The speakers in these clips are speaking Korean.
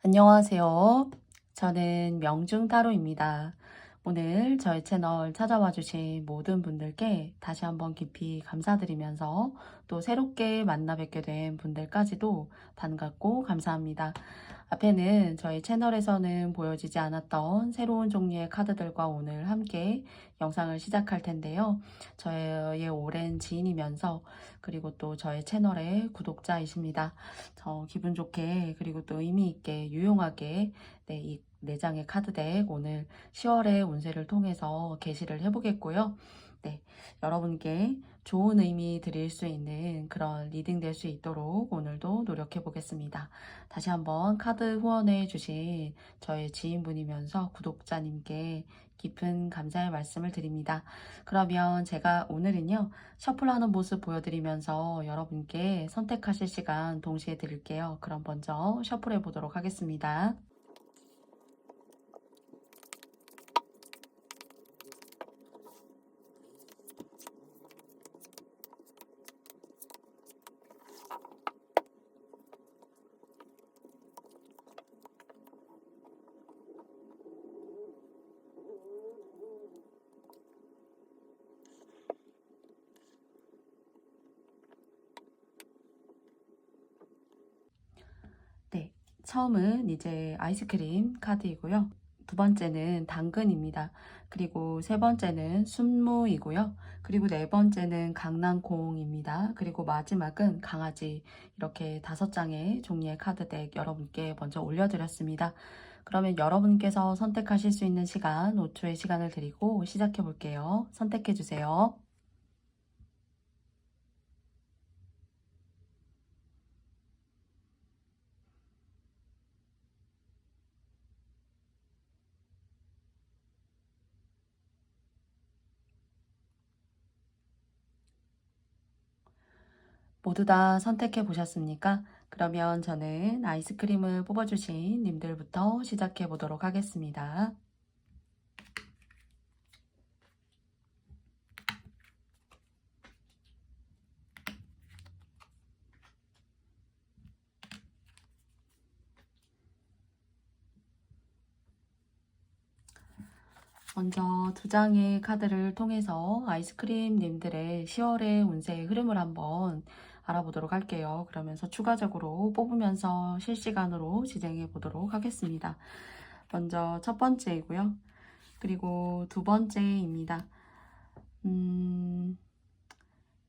안녕하세요. 저는 명중타로입니다. 오늘 저희 채널 찾아와 주신 모든 분들께 다시 한번 깊이 감사드리면서 또 새롭게 만나 뵙게 된 분들까지도 반갑고 감사합니다. 앞에는 저희 채널에서는 보여지지 않았던 새로운 종류의 카드들과 오늘 함께 영상을 시작할 텐데요. 저의 오랜 지인이면서 그리고 또 저의 채널의 구독자이십니다. 기분 좋게 그리고 또 의미 있게 유용하게 이 4장의 카드덱 오늘 10월의 운세를 통해서 게시를 해보겠고요. 네, 여러분께 좋은 의미 드릴 수 있는 그런 리딩 될 수 있도록 오늘도 노력해 보겠습니다. 다시 한번 카드 후원해 주신 저의 지인분이면서 구독자님께 깊은 감사의 말씀을 드립니다. 그러면 제가 오늘은요, 셔플하는 모습 보여드리면서 여러분께 선택하실 시간 동시에 드릴게요. 그럼 먼저 셔플해 보도록 하겠습니다. 네, 처음은 이제 아이스크림 카드이고요. 두 번째는 당근입니다. 그리고 세 번째는 순무이고요. 그리고 네 번째는 강낭콩입니다. 그리고 마지막은 강아지. 이렇게 5장의 종이의 카드덱 여러분께 먼저 올려드렸습니다. 그러면 여러분께서 선택하실 수 있는 시간 5초의 시간을 드리고 시작해 볼게요. 선택해 주세요. 모두 다 선택해 보셨습니까? 그러면 저는 아이스크림을 뽑아주신 님들부터 시작해 보도록 하겠습니다. 먼저 2장의 카드를 통해서 아이스크림 님들의 10월의 운세의 흐름을 한번 알아보도록 할게요. 그러면서 추가적으로 뽑으면서 실시간으로 진행해 보도록 하겠습니다. 먼저 첫 번째이고요. 그리고 두 번째입니다.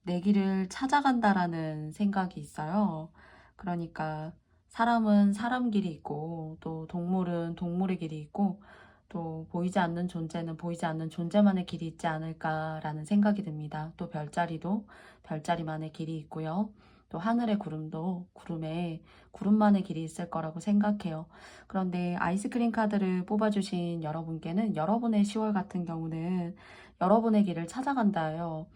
내 길을 찾아간다라는 생각이 있어요. 그러니까 사람은 사람 길이 있고 또 동물은 동물의 길이 있고 또 보이지 않는 존재는 보이지 않는 존재만의 길이 있지 않을까라는 생각이 듭니다. 또 별자리도 별자리만의 길이 있고요. 또 하늘의 구름도 구름만의 길이 있을 거라고 생각해요. 그런데 아이스크림 카드를 뽑아주신 여러분께는 여러분의 10월 같은 경우는 여러분의 길을 찾아간다요.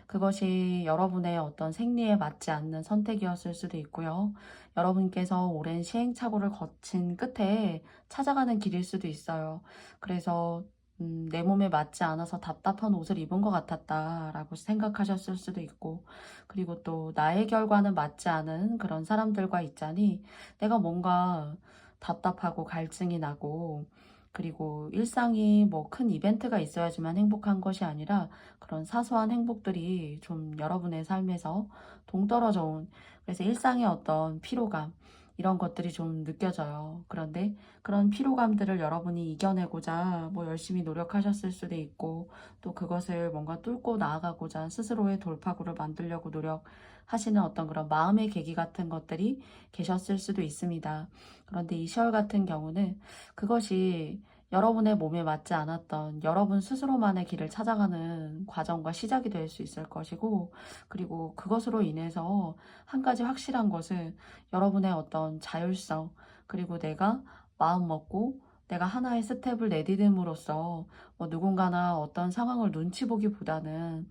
그것이 여러분의 어떤 생리에 맞지 않는 선택이었을 수도 있고요. 여러분께서 오랜 시행착오를 거친 끝에 찾아가는 길일 수도 있어요. 그래서 내 몸에 맞지 않아서 답답한 옷을 입은 것 같았다라고 생각하셨을 수도 있고, 그리고 또 나의 결과는 맞지 않은 그런 사람들과 있자니 내가 뭔가 답답하고 갈증이 나고, 그리고 일상이 뭐 큰 이벤트가 있어야지만 행복한 것이 아니라 그런 사소한 행복들이 좀 여러분의 삶에서 동떨어져 온, 그래서 일상의 어떤 피로감, 이런 것들이 좀 느껴져요. 그런데 그런 피로감들을 여러분이 이겨내고자 뭐 열심히 노력하셨을 수도 있고, 또 그것을 뭔가 뚫고 나아가고자 스스로의 돌파구를 만들려고 노력하시는 어떤 그런 마음의 계기 같은 것들이 계셨을 수도 있습니다. 그런데 이 시월 같은 경우는 그것이 여러분의 몸에 맞지 않았던 여러분 스스로만의 길을 찾아가는 과정과 시작이 될 수 있을 것이고, 그리고 그것으로 인해서 한 가지 확실한 것은 여러분의 어떤 자율성, 그리고 내가 마음 먹고 내가 하나의 스텝을 내디딤으로써 누군가나 어떤 상황을 눈치 보기보다는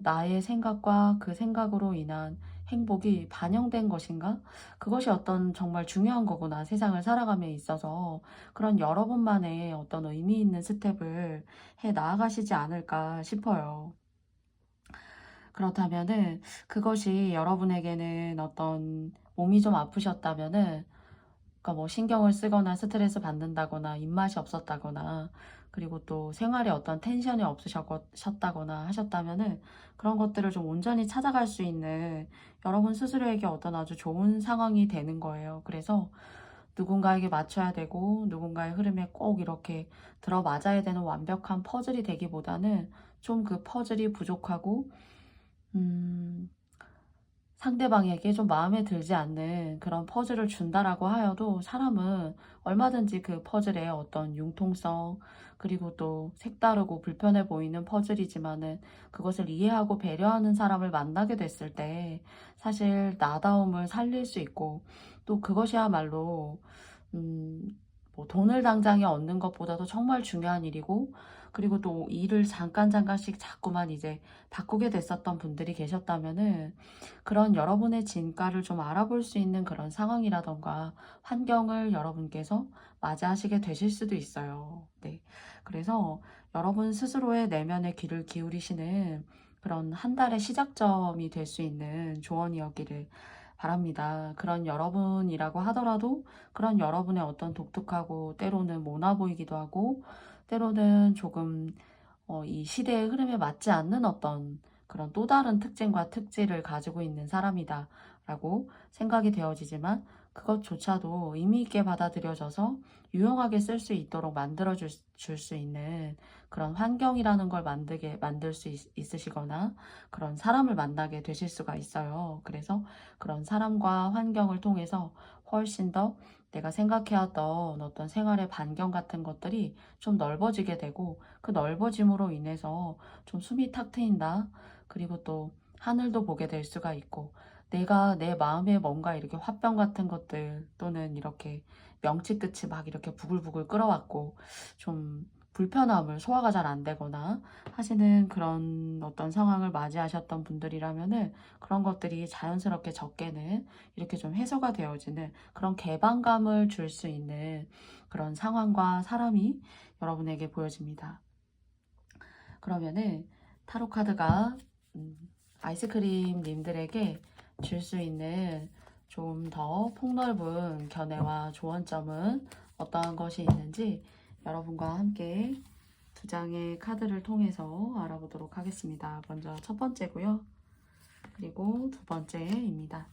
나의 생각과 그 생각으로 인한 행복이 반영된 것인가? 그것이 어떤 정말 중요한 거구나. 세상을 살아감에 있어서 그런 여러분만의 어떤 의미 있는 스텝을 해 나아가시지 않을까 싶어요. 그렇다면은 그것이 여러분에게는 어떤 몸이 좀 아프셨다면은 그러니까 뭐 신경을 쓰거나 스트레스 받는다거나 입맛이 없었다거나 그리고 또 생활에 어떤 텐션이 없으셨다거나 하셨다면은 그런 것들을 좀 온전히 찾아갈 수 있는 여러분 스스로에게 어떤 아주 좋은 상황이 되는 거예요. 그래서 누군가에게 맞춰야 되고 누군가의 흐름에 꼭 이렇게 들어맞아야 되는 완벽한 퍼즐이 되기보다는 좀 그 퍼즐이 부족하고 음 상대방에게 좀 마음에 들지 않는 그런 퍼즐을 준다라고 하여도 사람은 얼마든지 그 퍼즐의 어떤 융통성 그리고 또 색다르고 불편해 보이는 퍼즐이지만은 그것을 이해하고 배려하는 사람을 만나게 됐을 때 사실 나다움을 살릴 수 있고 또 그것이야말로 음, 뭐 돈을 당장에 얻는 것보다도 정말 중요한 일이고 그리고 또 일을 잠깐씩 자꾸만 이제 바꾸게 됐었던 분들이 계셨다면은 그런 여러분의 진가를 좀 알아볼 수 있는 그런 상황이라던가 환경을 여러분께서 맞이하시게 되실 수도 있어요. 네. 그래서 여러분 스스로의 내면의 귀를 기울이시는 그런 한 달의 시작점이 될 수 있는 조언이었기를 바랍니다. 그런 여러분이라고 하더라도 그런 여러분의 어떤 독특하고 때로는 모나 보이기도 하고 때로는 조금 이 시대의 흐름에 맞지 않는 어떤 그런 또 다른 특징과 특질을 가지고 있는 사람이다 라고 생각이 되어지지만 그것조차도 의미 있게 받아들여져서 유용하게 쓸 수 있도록 만들어 줄 수 있는 그런 환경이라는 걸 만들 수 있으시거나 그런 사람을 만나게 되실 수가 있어요. 그래서 그런 사람과 환경을 통해서 훨씬 더 내가 생각해왔던 어떤 생활의 반경 같은 것들이 좀 넓어지게 되고 그 넓어짐으로 인해서 좀 숨이 탁 트인다. 그리고 또 하늘도 보게 될 수가 있고 내가 내 마음에 뭔가 이렇게 화병 같은 것들 또는 이렇게 명치 끝이 막 이렇게 부글부글 끓어왔고 좀 불편함을 소화가 잘 안 되거나 하시는 그런 어떤 상황을 맞이하셨던 분들이라면은 그런 것들이 자연스럽게 적게는 이렇게 좀 해소가 되어지는 그런 개방감을 줄 수 있는 그런 상황과 사람이 여러분에게 보여집니다. 그러면은 타로 카드가 아이스크림 님들에게 줄 수 있는 좀 더 폭넓은 견해와 조언점은 어떠한 것이 있는지 여러분과 함께 두 장의 카드를 통해서 알아보도록 하겠습니다. 먼저 첫 번째고요. 그리고 두 번째입니다.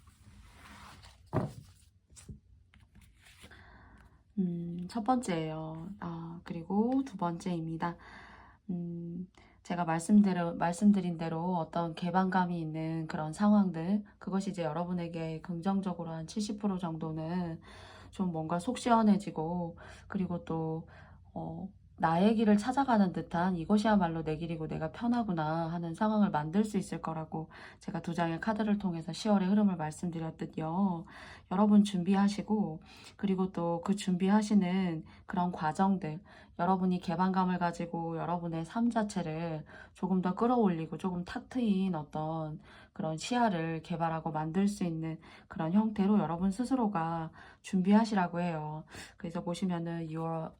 첫 번째예요. 그리고 두 번째입니다. 제가 말씀드린 대로 어떤 개방감이 있는 그런 상황들, 그것이 이제 여러분에게 긍정적으로 한 70% 정도는 좀 뭔가 속 시원해지고, 그리고 또, 나의 길을 찾아가는 듯한 이것이야말로 내 길이고 내가 편하구나 하는 상황을 만들 수 있을 거라고 제가 두 장의 카드를 통해서 10월의 흐름을 말씀드렸듯요. 여러분 준비하시고, 그리고 또 그 준비하시는 그런 과정들, 여러분이 개방감을 가지고 여러분의 삶 자체를 조금 더 끌어올리고 조금 탁 트인 어떤 그런 시야를 개발하고 만들 수 있는 그런 형태로 여러분 스스로가 준비하시라고 해요. 그래서 보시면은 You're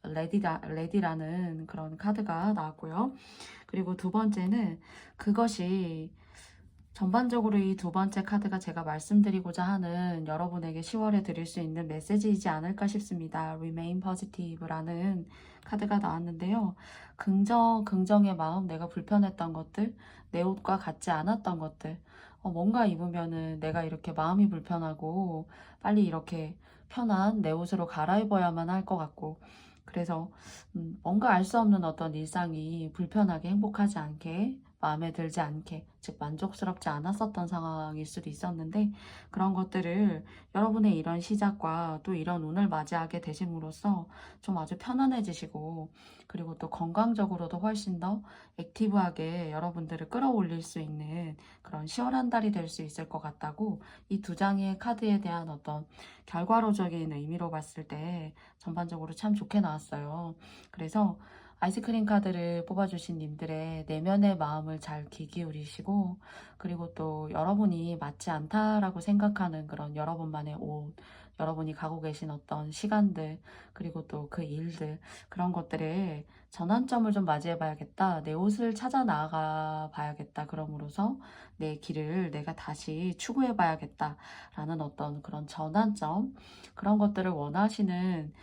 Ready라는 그런 카드가 나왔고요. 그리고 두 번째는 그것이 전반적으로 이 두 번째 카드가 제가 말씀드리고자 하는 여러분에게 10월에 드릴 수 있는 메시지이지 않을까 싶습니다. Remain Positive라는 카드가 나왔는데요. 긍정의 마음, 내가 불편했던 것들, 내 옷과 같지 않았던 것들, 뭔가 입으면은 내가 이렇게 마음이 불편하고 빨리 이렇게 편한 내 옷으로 갈아입어야만 할 것 같고 그래서 뭔가 알 수 없는 어떤 일상이 불편하게 행복하지 않게 마음에 들지 않게 즉 만족스럽지 않았었던 상황일 수도 있었는데 그런 것들을 여러분의 이런 시작과 또 이런 운을 맞이하게 되심으로써 좀 아주 편안해지시고 그리고 또 건강적으로도 훨씬 더 액티브하게 여러분들을 끌어올릴 수 있는 그런 시원한 달이 될 수 있을 것 같다고 이 두 장의 카드에 대한 어떤 결과론적인 의미로 봤을 때 전반적으로 참 좋게 나왔어요. 그래서 아이스크림 카드를 뽑아주신 님들의 내면의 마음을 잘 귀 기울이시고 그리고 또 여러분이 맞지 않다라고 생각하는 그런 여러분만의 옷, 여러분이 가고 계신 어떤 시간들, 그리고 또 그 일들, 그런 것들을 전환점을 좀 맞이해 봐야겠다. 내 옷을 찾아 나아가 봐야겠다. 그럼으로써 내 길을 내가 다시 추구해 봐야겠다. 라는 어떤 그런 전환점, 그런 것들을 원하시는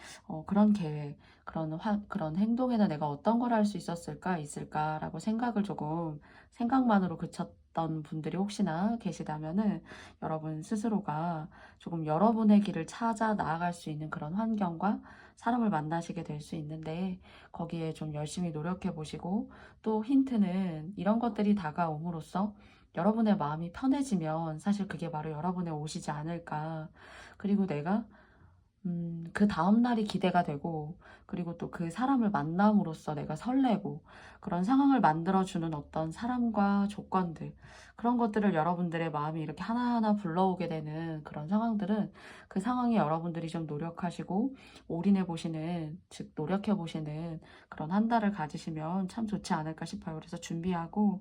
그런 계획, 그런 행동에는 내가 어떤 걸 할 수 있을까라고 생각을 조금 생각만으로 그쳤던 분들이 혹시나 계시다면은 여러분 스스로가 조금 여러분의 길을 찾아 나아갈 수 있는 그런 환경과 사람을 만나시게 될 수 있는데, 거기에 좀 열심히 노력해 보시고, 또 힌트는 이런 것들이 다가옴으로써 여러분의 마음이 편해지면 사실 그게 바로 여러분의 옷이지 않을까. 그리고 내가 그 다음날이 기대가 되고, 그리고 또 그 사람을 만남으로써 내가 설레고, 그런 상황을 만들어주는 어떤 사람과 조건들, 그런 것들을 여러분들의 마음이 이렇게 하나하나 불러오게 되는 그런 상황들은, 그 상황에 여러분들이 좀 노력하시고 올인해 보시는, 즉 노력해 보시는 그런 한 달을 가지시면 참 좋지 않을까 싶어요. 그래서 준비하고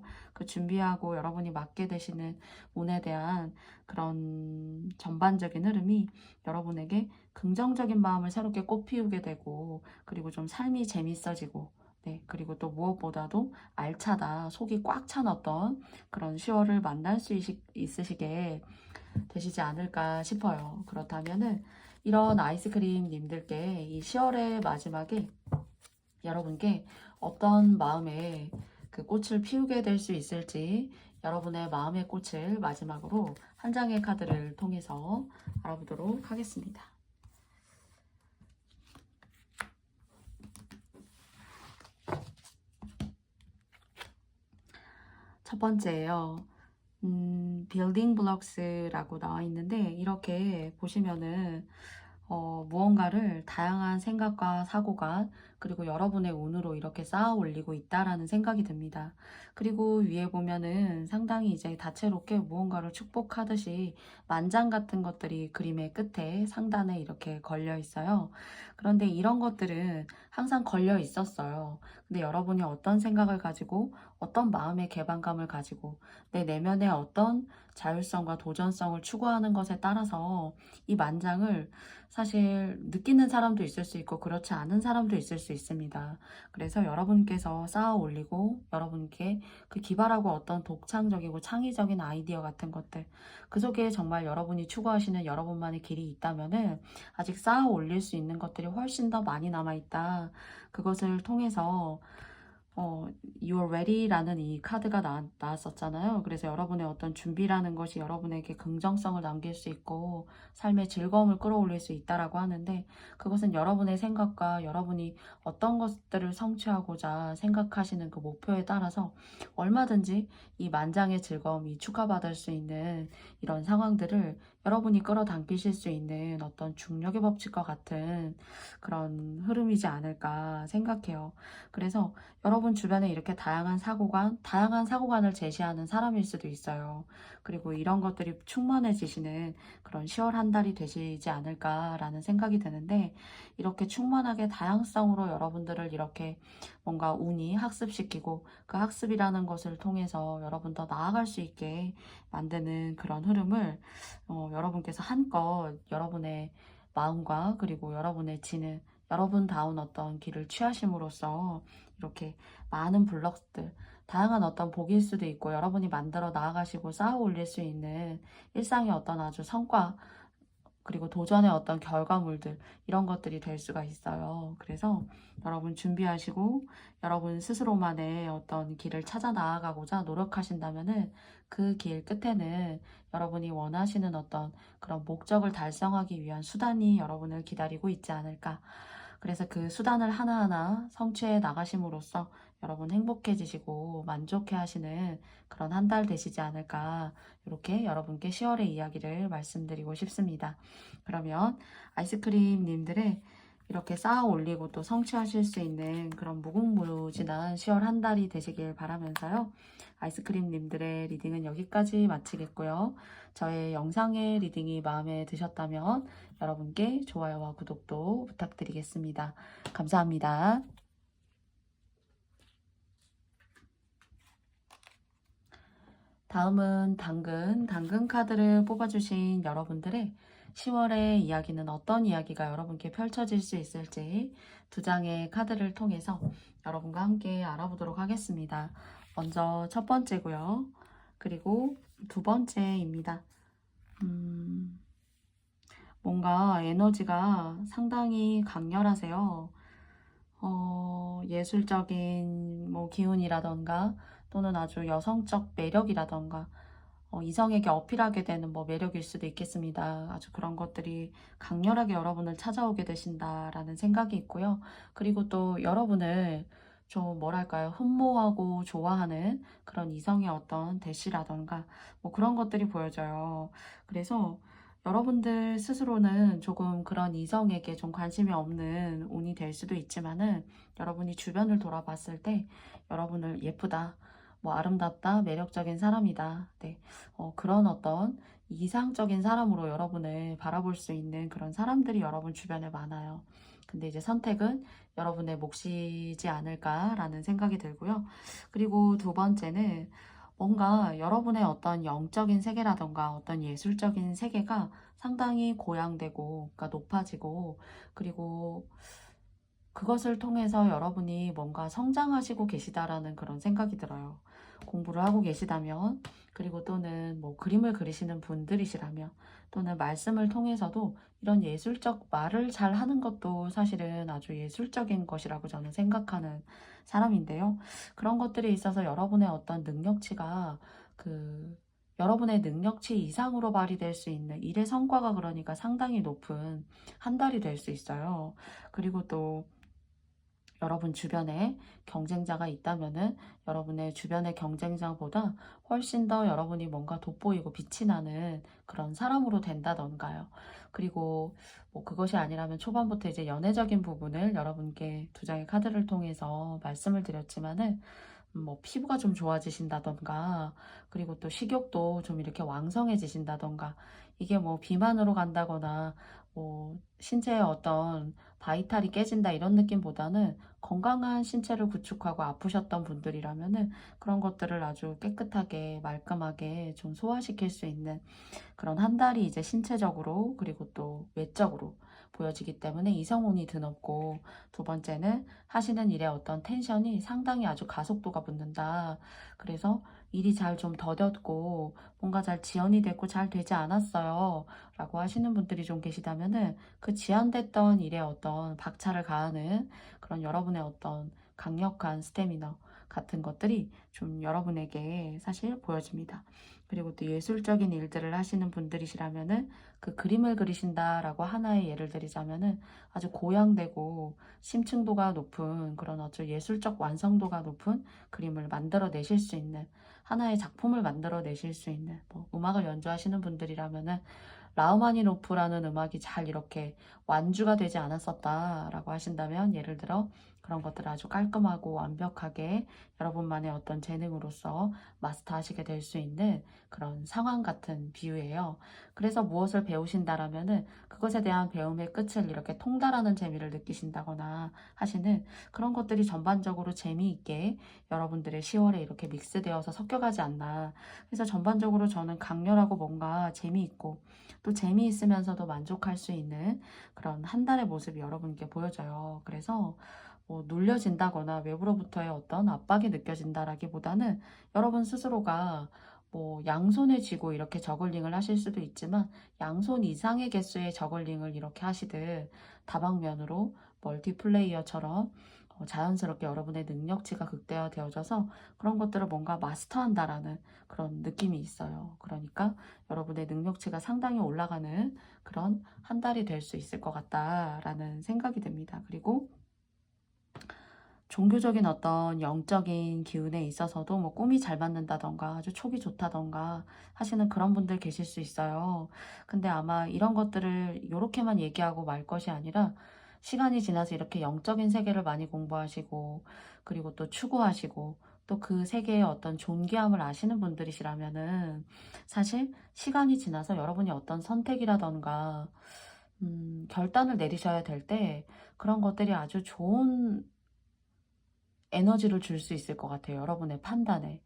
여러분이 맡게 되시는 운에 대한 그런 전반적인 흐름이 여러분에게 긍정적인 마음을 새롭게 꽃피우게 되고, 그리고 좀 삶이 재밌어지고, 네, 그리고 또 무엇보다도 알차다, 속이 꽉 찬 어떤 그런 10월을 만날 수 있으시게 되시지 않을까 싶어요. 그렇다면은 이런 아이스크림 님들께 이 10월의 마지막에 여러분께 어떤 마음의 그 꽃을 피우게 될 수 있을지, 여러분의 마음의 꽃을 마지막으로 한 장의 카드를 통해서 알아보도록 하겠습니다. 첫 번째예요. 빌딩 블록스라고 나와 있는데, 이렇게 보시면은 무언가를 다양한 생각과 사고가, 그리고 여러분의 운으로 이렇게 쌓아 올리고 있다라는 생각이 듭니다. 그리고 위에 보면은 상당히 이제 다채롭게 무언가를 축복하듯이 만장 같은 것들이 그림의 끝에 상단에 이렇게 걸려 있어요. 그런데 이런 것들은 항상 걸려 있었어요. 근데 여러분이 어떤 생각을 가지고, 어떤 마음의 개방감을 가지고, 내 내면의 어떤 자율성과 도전성을 추구하는 것에 따라서 이 만장을 사실 느끼는 사람도 있을 수 있고 그렇지 않은 사람도 있을 수 있습니다. 그래서 여러분께서 쌓아 올리고, 여러분께 그 기발하고 어떤 독창적이고 창의적인 아이디어 같은 것들, 그 속에 정말 여러분이 추구하시는 여러분만의 길이 있다면은 아직 쌓아 올릴 수 있는 것들이 훨씬 더 많이 남아 있다. 그것을 통해서 You're ready라는 이 카드가 나왔었잖아요. 그래서 여러분의 어떤 준비라는 것이 여러분에게 긍정성을 남길 수 있고 삶의 즐거움을 끌어올릴 수 있다라고 하는데, 그것은 여러분의 생각과 여러분이 어떤 것들을 성취하고자 생각하시는 그 목표에 따라서 얼마든지 이 만장의 즐거움이 추가받을 수 있는 이런 상황들을 여러분이 끌어당기실 수 있는 어떤 중력의 법칙과 같은 그런 흐름이지 않을까 생각해요. 그래서 여러분 주변에 이렇게 다양한 사고관을 제시하는 사람일 수도 있어요. 그리고 이런 것들이 충만해지시는 그런 10월 한 달이 되시지 않을까라는 생각이 드는데, 이렇게 충만하게 다양성으로 여러분들을 이렇게 뭔가 운이 학습시키고, 그 학습이라는 것을 통해서 여러분 더 나아갈 수 있게 만드는 그런 흐름을 여러분께서 한껏 여러분의 마음과, 그리고 여러분의 지능, 여러분다운 어떤 길을 취하심으로써 이렇게 많은 블럭들, 다양한 어떤 복일 수도 있고 여러분이 만들어 나아가시고 쌓아 올릴 수 있는 일상의 어떤 아주 성과, 그리고 도전의 어떤 결과물들, 이런 것들이 될 수가 있어요. 그래서 여러분 준비하시고 여러분 스스로만의 어떤 길을 찾아 나아가고자 노력하신다면은 그 길 끝에는 여러분이 원하시는 어떤 그런 목적을 달성하기 위한 수단이 여러분을 기다리고 있지 않을까. 그래서 그 수단을 하나하나 성취해 나가심으로써 여러분 행복해지시고 만족해 하시는 그런 한 달 되시지 않을까, 이렇게 여러분께 10월의 이야기를 말씀드리고 싶습니다. 그러면 아이스크림 님들의 이렇게 쌓아 올리고 또 성취하실 수 있는 그런 무궁무진한 10월 한 달이 되시길 바라면서요. 아이스크림 님들의 리딩은 여기까지 마치겠고요. 저의 영상의 리딩이 마음에 드셨다면 여러분께 좋아요와 구독도 부탁드리겠습니다. 감사합니다. 다음은 당근 카드를 뽑아주신 여러분들의 10월의 이야기는 어떤 이야기가 여러분께 펼쳐질 수 있을지 두 장의 카드를 통해서 여러분과 함께 알아보도록 하겠습니다. 먼저 첫 번째고요. 그리고 두 번째입니다. 뭔가 에너지가 상당히 강렬하세요. 예술적인 뭐 기운이라던가 또는 아주 여성적 매력이라던가 이성에게 어필하게 되는 뭐 매력일 수도 있겠습니다. 아주 그런 것들이 강렬하게 여러분을 찾아오게 되신다라는 생각이 있고요. 그리고 또 여러분을 좀 뭐랄까요, 흠모하고 좋아하는 그런 이성의 어떤 대시라던가 뭐 그런 것들이 보여져요. 그래서 여러분들 스스로는 조금 그런 이성에게 좀 관심이 없는 운이 될 수도 있지만은, 여러분이 주변을 돌아봤을 때 여러분을 예쁘다, 뭐 아름답다, 매력적인 사람이다, 네, 그런 어떤 이상적인 사람으로 여러분을 바라볼 수 있는 그런 사람들이 여러분 주변에 많아요. 근데 이제 선택은 여러분의 몫이지 않을까라는 생각이 들고요. 그리고 두 번째는 뭔가 여러분의 어떤 영적인 세계라던가 어떤 예술적인 세계가 상당히 고양되고, 그러니까 높아지고, 그리고 그것을 통해서 여러분이 뭔가 성장하시고 계시다라는 그런 생각이 들어요. 공부를 하고 계시다면, 그리고 또는 뭐 그림을 그리시는 분들이시라면, 또는 말씀을 통해서도 이런 예술적 말을 잘 하는 것도 사실은 아주 예술적인 것이라고 저는 생각하는 사람인데요. 그런 것들에 있어서 여러분의 어떤 능력치가 여러분의 능력치 이상으로 발휘될 수 있는 일의 성과가, 그러니까 상당히 높은 한 달이 될 수 있어요. 그리고 또 여러분 주변에 경쟁자가 있다면은 여러분의 주변의 경쟁자보다 훨씬 더 여러분이 뭔가 돋보이고 빛이 나는 그런 사람으로 된다던가요. 그리고 뭐 그것이 아니라면 초반부터 이제 연애적인 부분을 여러분께 두 장의 카드를 통해서 말씀을 드렸지만은, 뭐 피부가 좀 좋아지신다던가, 그리고 또 식욕도 좀 이렇게 왕성해지신다던가, 이게 뭐 비만으로 간다거나 뭐 신체의 어떤 바이탈이 깨진다 이런 느낌보다는, 건강한 신체를 구축하고 아프셨던 분들이라면은 그런 것들을 아주 깨끗하게 말끔하게 좀 소화시킬 수 있는 그런 한 달이 이제 신체적으로 그리고 또 외적으로 보여지기 때문에 이성운이 드높고, 두 번째는 하시는 일에 어떤 텐션이 상당히 아주 가속도가 붙는다. 그래서 일이 잘 좀 더뎠고 뭔가 잘 지연이 됐고 잘 되지 않았어요 라고 하시는 분들이 좀 계시다면은, 그 지연됐던 일에 어떤 박차를 가하는 그런 여러분의 어떤 강력한 스태미너 같은 것들이 좀 여러분에게 사실 보여집니다. 그리고 또 예술적인 일들을 하시는 분들이시라면은, 그 그림을 그리신다라고 하나의 예를 드리자면은 아주 고양되고 심층도가 높은 그런 아주 예술적 완성도가 높은 그림을 만들어 내실 수 있는, 하나의 작품을 만들어 내실 수 있는, 뭐 음악을 연주하시는 분들이라면은 라흐마니노프라는 음악이 잘 이렇게 완주가 되지 않았었다라고 하신다면, 예를 들어 그런 것들을 아주 깔끔하고 완벽하게 여러분만의 어떤 재능으로서 마스터하시게 될 수 있는 그런 상황 같은 비유예요. 그래서 무엇을 배우신다라면은 그것에 대한 배움의 끝을 이렇게 통달하는 재미를 느끼신다거나 하시는 그런 것들이 전반적으로 재미있게 여러분들의 10월에 이렇게 믹스되어서 섞여가지 않나. 그래서 전반적으로 저는 강렬하고 뭔가 재미있고 또 재미있으면서도 만족할 수 있는 그런 한 달의 모습이 여러분께 보여져요. 그래서 뭐 눌려진다거나 외부로부터의 어떤 압박이 느껴진다라기보다는, 여러분 스스로가 뭐 양손에 쥐고 이렇게 저글링을 하실 수도 있지만, 양손 이상의 개수의 저글링을 이렇게 하시듯 다방면으로 멀티플레이어처럼 자연스럽게 여러분의 능력치가 극대화되어져서 그런 것들을 뭔가 마스터한다라는 그런 느낌이 있어요. 그러니까 여러분의 능력치가 상당히 올라가는 그런 한 달이 될 수 있을 것 같다라는 생각이 듭니다. 그리고 종교적인 어떤 영적인 기운에 있어서도 뭐 꿈이 잘 맞는다던가 아주 촉이 좋다던가 하시는 그런 분들 계실 수 있어요. 근데 아마 이런 것들을 이렇게만 얘기하고 말 것이 아니라, 시간이 지나서 이렇게 영적인 세계를 많이 공부하시고 그리고 또 추구하시고 또 그 세계의 어떤 존귀함을 아시는 분들이시라면은, 사실 시간이 지나서 여러분이 어떤 선택이라던가 결단을 내리셔야 될 때 그런 것들이 아주 좋은 에너지를 줄 수 있을 것 같아요. 여러분의 판단에.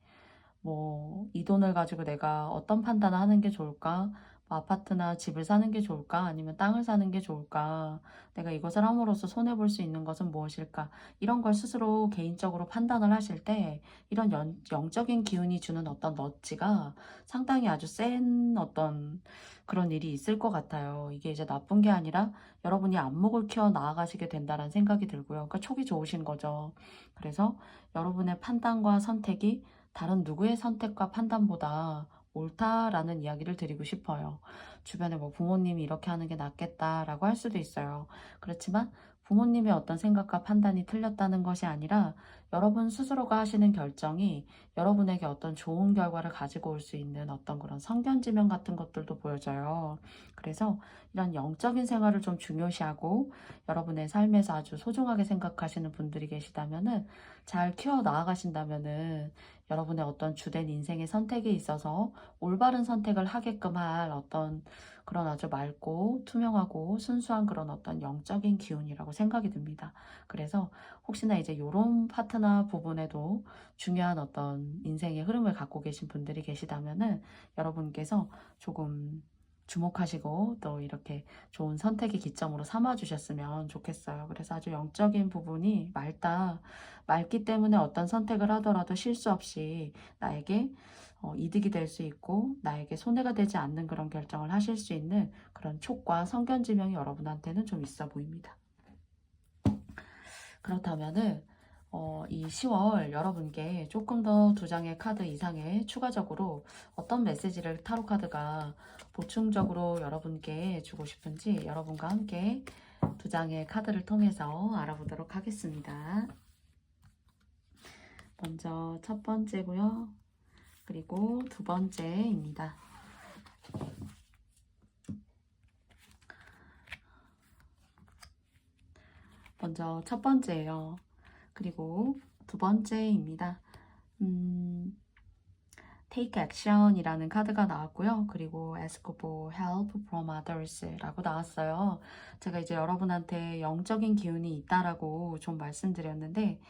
뭐, 이 돈을 가지고 내가 어떤 판단을 하는 게 좋을까? 아파트나 집을 사는 게 좋을까? 아니면 땅을 사는 게 좋을까? 내가 이것을 함으로써 손해볼 수 있는 것은 무엇일까? 이런 걸 스스로 개인적으로 판단을 하실 때 이런 영적인 기운이 주는 어떤 너치가 상당히 아주 센 어떤 그런 일이 있을 것 같아요. 이게 이제 나쁜 게 아니라 여러분이 안목을 키워 나아가시게 된다는 생각이 들고요. 그러니까 촉이 좋으신 거죠. 그래서 여러분의 판단과 선택이 다른 누구의 선택과 판단보다 옳다라는 이야기를 드리고 싶어요. 주변에 뭐 부모님이 이렇게 하는 게 낫겠다라고 할 수도 있어요. 그렇지만 부모님의 어떤 생각과 판단이 틀렸다는 것이 아니라 여러분 스스로가 하시는 결정이 여러분에게 어떤 좋은 결과를 가지고 올 수 있는 어떤 그런 성견지명 같은 것들도 보여져요. 그래서 이런 영적인 생활을 좀 중요시하고 여러분의 삶에서 아주 소중하게 생각하시는 분들이 계시다면은 잘 키워 나아가신다면은 여러분의 어떤 주된 인생의 선택에 있어서 올바른 선택을 하게끔 할 어떤 그런 아주 맑고 투명하고 순수한 그런 어떤 영적인 기운이라고 생각이 듭니다. 그래서 혹시나 이제 요런 파트너 부분에도 중요한 어떤 인생의 흐름을 갖고 계신 분들이 계시다면은 여러분께서 조금 주목하시고 또 이렇게 좋은 선택의 기점으로 삼아 주셨으면 좋겠어요. 그래서 아주 영적인 부분이 맑기 때문에 어떤 선택을 하더라도 실수 없이 나에게 이득이 될 수 있고 나에게 손해가 되지 않는 그런 결정을 하실 수 있는 그런 촉과 성견지명이 여러분한테는 좀 있어 보입니다. 그렇다면은 이 10월 여러분께 조금 더 2장의 카드 이상의 추가적으로 어떤 메시지를 타로 카드가 보충적으로 여러분께 주고 싶은지 여러분과 함께 2장의 카드를 통해서 알아보도록 하겠습니다. 먼저 첫 번째고요. 그리고 두 번째입니다. 먼저 첫 번째예요. 그리고 두 번째입니다. Take Action이라는 카드가 나왔고요. 그리고 Ask for Help from Others라고 나왔어요. 제가 이제 여러분한테 영적인 기운이 있다라고 좀 말씀드렸는데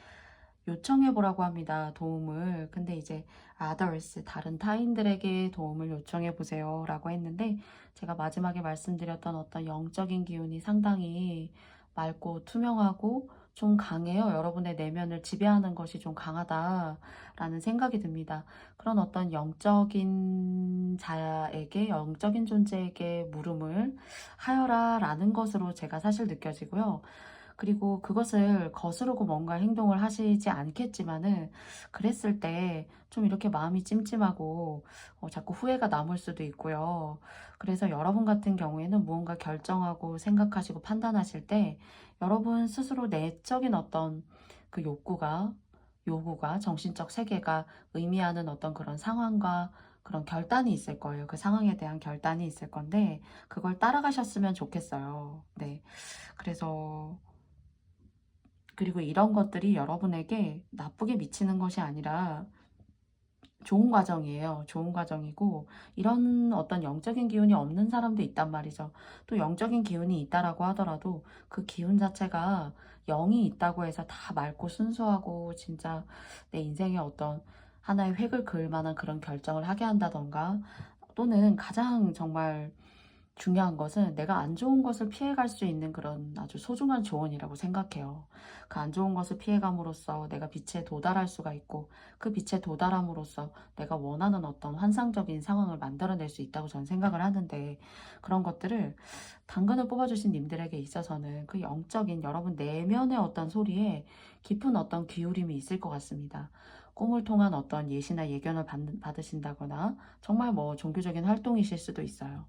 요청해보라고 합니다. 도움을. 근데 이제 others, 다른 타인들에게 도움을 요청해보세요 라고 했는데 제가 마지막에 말씀드렸던 어떤 영적인 기운이 상당히 맑고 투명하고 좀 강해요. 여러분의 내면을 지배하는 것이 좀 강하다라는 생각이 듭니다. 그런 어떤 영적인 자에게, 영적인 존재에게 물음을 하여라 라는 것으로 제가 사실 느껴지고요. 그리고 그것을 거스르고 뭔가 행동을 하시지 않겠지만은 그랬을 때 좀 이렇게 마음이 찜찜하고 자꾸 후회가 남을 수도 있고요. 그래서 여러분 같은 경우에는 무언가 결정하고 생각하시고 판단하실 때 여러분 스스로 내적인 어떤 그 요구가 정신적 세계가 의미하는 어떤 그런 상황과 그런 결단이 있을 거예요. 그 상황에 대한 결단이 있을 건데 그걸 따라가셨으면 좋겠어요. 네. 그래서 그리고 이런 것들이 여러분에게 나쁘게 미치는 것이 아니라 좋은 과정이에요. 좋은 과정이고 이런 어떤 영적인 기운이 없는 사람도 있단 말이죠. 또 영적인 기운이 있다라고 하더라도 그 기운 자체가 영이 있다고 해서 다 맑고 순수하고 진짜 내 인생에 어떤 하나의 획을 그을 만한 그런 결정을 하게 한다던가 또는 가장 정말 중요한 것은 내가 안 좋은 것을 피해갈 수 있는 그런 아주 소중한 조언이라고 생각해요. 그 안 좋은 것을 피해감으로써 내가 빛에 도달할 수가 있고 그 빛에 도달함으로써 내가 원하는 어떤 환상적인 상황을 만들어낼 수 있다고 저는 생각을 하는데 그런 것들을 당근을 뽑아주신 님들에게 있어서는 그 영적인 여러분 내면의 어떤 소리에 깊은 어떤 기울임이 있을 것 같습니다. 꿈을 통한 어떤 예시나 예견을 받으신다거나 정말 뭐 종교적인 활동이실 수도 있어요.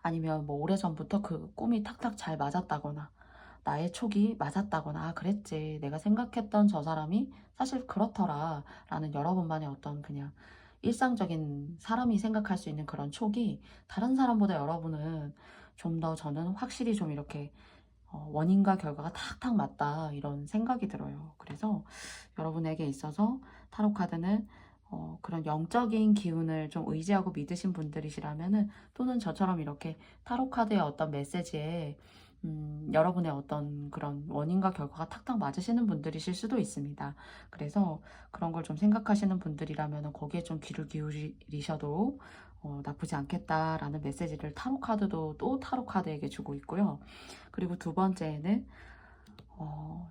아니면 뭐 오래전부터 그 꿈이 탁탁 잘 맞았다거나 나의 촉이 맞았다거나 그랬지 내가 생각했던 저 사람이 사실 그렇더라 라는 여러분만의 어떤 그냥 일상적인 사람이 생각할 수 있는 그런 촉이 다른 사람보다 여러분은 좀 더 저는 확실히 좀 이렇게 원인과 결과가 탁탁 맞다 이런 생각이 들어요. 그래서 여러분에게 있어서 타로 카드는 그런 영적인 기운을 좀 의지하고 믿으신 분들이시라면은 또는 저처럼 이렇게 타로 카드의 어떤 메시지에 여러분의 어떤 그런 원인과 결과가 탁탁 맞으시는 분들이실 수도 있습니다. 그래서 그런 걸 좀 생각하시는 분들이라면 거기에 좀 귀를 기울이셔도 나쁘지 않겠다라는 메시지를 타로 카드도 또 타로 카드에게 주고 있고요. 그리고 두 번째에는